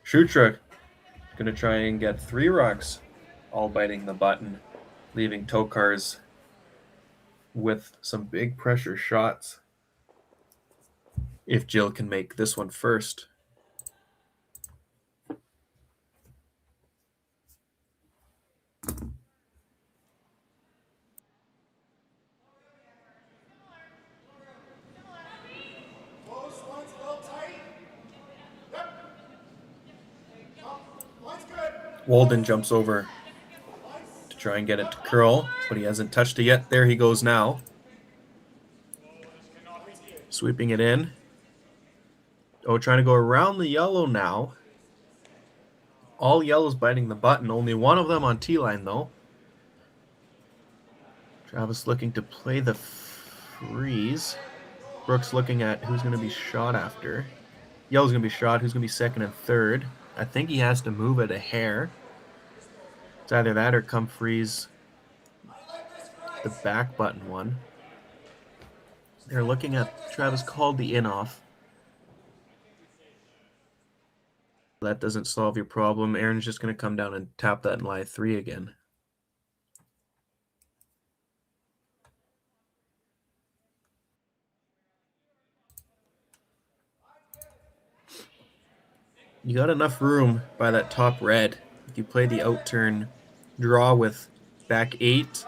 Shutra going to try and get 3 rocks, all biting the button, leaving Tokarz with some big pressure shots. If Jill can make this one first. Walden jumps over to try and get it to curl, but he hasn't touched it yet. There he goes now. Sweeping it in. Oh, trying to go around the yellow now. All yellows biting the button. Only one of them on T-line, though. Travis looking to play the freeze. Brooks looking at who's going to be shot after. Yellow's going to be shot. Who's going to be second and third? I think he has to move it a hair. It's either that or come freeze the back button one. They're looking at Travis called the in off. That doesn't solve your problem. Aaron's just going to come down and tap that in lie 3 again. You got enough room by that top red. If you play the out turn draw with back 8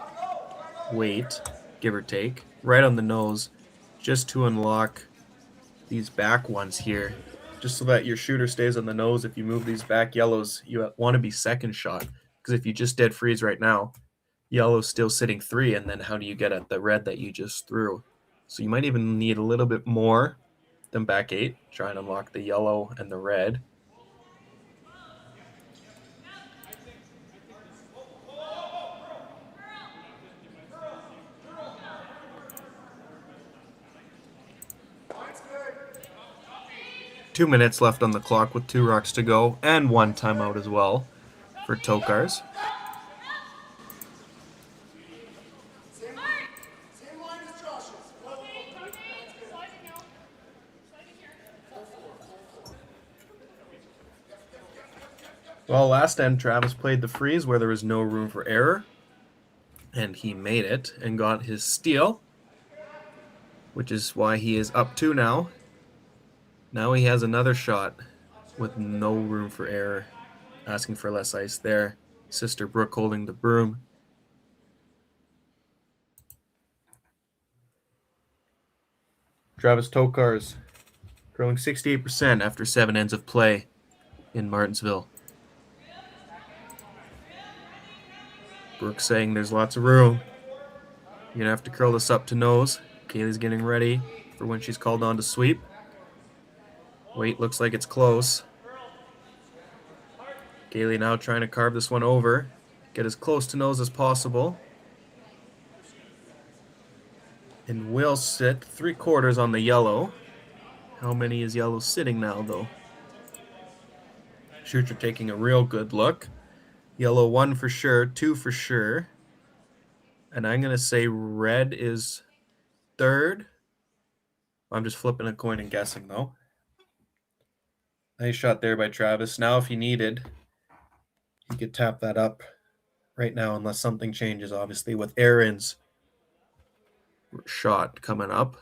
weight, give or take, right on the nose, just to unlock these back ones here, just so that your shooter stays on the nose. If you move these back yellows, you want to be second shot. Because if you just dead freeze right now, yellow's still sitting 3, and then how do you get at the red that you just threw? So you might even need a little bit more than back 8. Try and unlock the yellow and the red. Two minutes left on the clock with 2 rocks to go and 1 timeout as well for Tokarz. Well, last end, Travis played the freeze where there was no room for error, and he made it and got his steal, which is why he is up 2 now. Now he has another shot with no room for error, asking for less ice there. Sister Brooke holding the broom. Travis Tokarz curling 68% after 7 ends of play in Martensville. Brooke saying there's lots of room. You're going to have to curl this up to nose. Kaylee's getting ready for when she's called on to sweep. Wait, looks like it's close. Kaylee now trying to carve this one over. Get as close to nose as possible. And will sit 3/4 on the yellow. How many is yellow sitting now, though? Shutra taking a real good look. Yellow 1 for sure, 2 for sure. And I'm going to say red is 3rd. I'm just flipping a coin and guessing, though. Nice shot there by Travis. Now, if he needed, he could tap that up right now, unless something changes, obviously, with Aaron's shot coming up.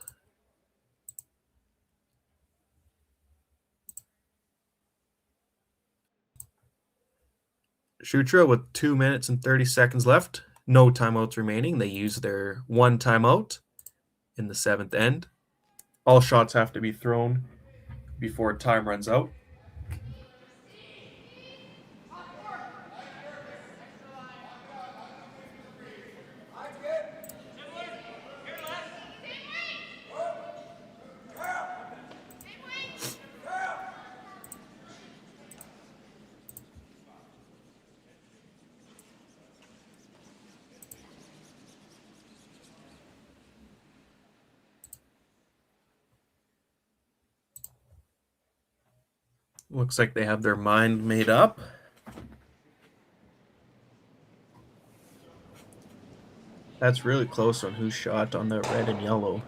Shutra with 2 minutes and 30 seconds left. No timeouts remaining. They use their 1 timeout in the 7th end. All shots have to be thrown before time runs out. Looks like they have their mind made up. That's really close on who shot on that red and yellow.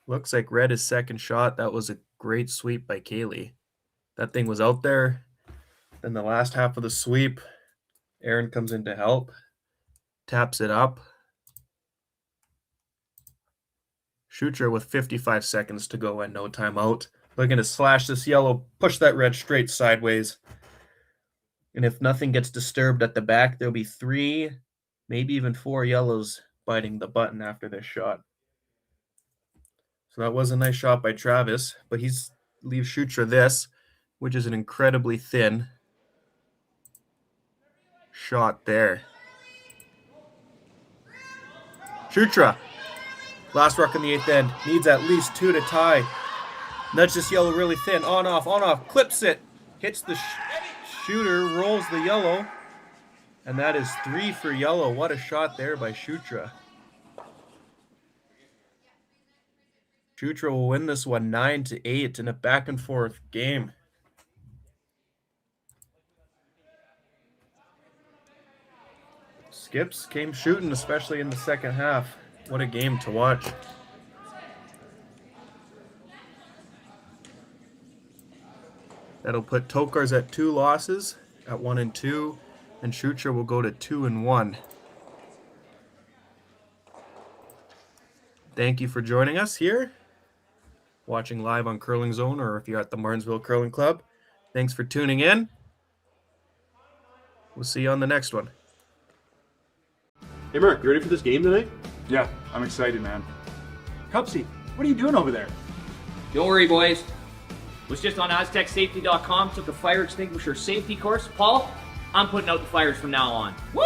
Looks like red is second shot. That was a great sweep by Kaylee. That thing was out there. Then the last half of the sweep, Aaron comes in to help. Taps it up. Shutra with 55 seconds to go and no timeout. Looking to slash this yellow, push that red straight sideways. And if nothing gets disturbed at the back, there'll be 3, maybe even 4 yellows biting the button after this shot. So that was a nice shot by Travis, but he's leaves Shutra this, which is an incredibly thin shot there. Shutra, last ruck in the 8th end, needs at least 2 to tie. Nudge this yellow really thin, on off, clips it, hits the shooter, rolls the yellow, and that is 3 for yellow. What a shot there by Shutra. Shutra will win this one 9-8 in a back and forth game. Skips came shooting, especially in the second half. What a game to watch. That'll put Tokarz at 2 losses, at 1-2, and Shutra will go to 2-1. Thank you for joining us here, watching live on Curling Zone, or if you're at the Martensville Curling Club. Thanks for tuning in. We'll see you on the next one. Hey Mark, you ready for this game tonight? Yeah, I'm excited, man. Cupsy, what are you doing over there? Don't worry, boys. Was just on AztecSafety.com, took a fire extinguisher safety course. Paul, I'm putting out the fires from now on. Woo!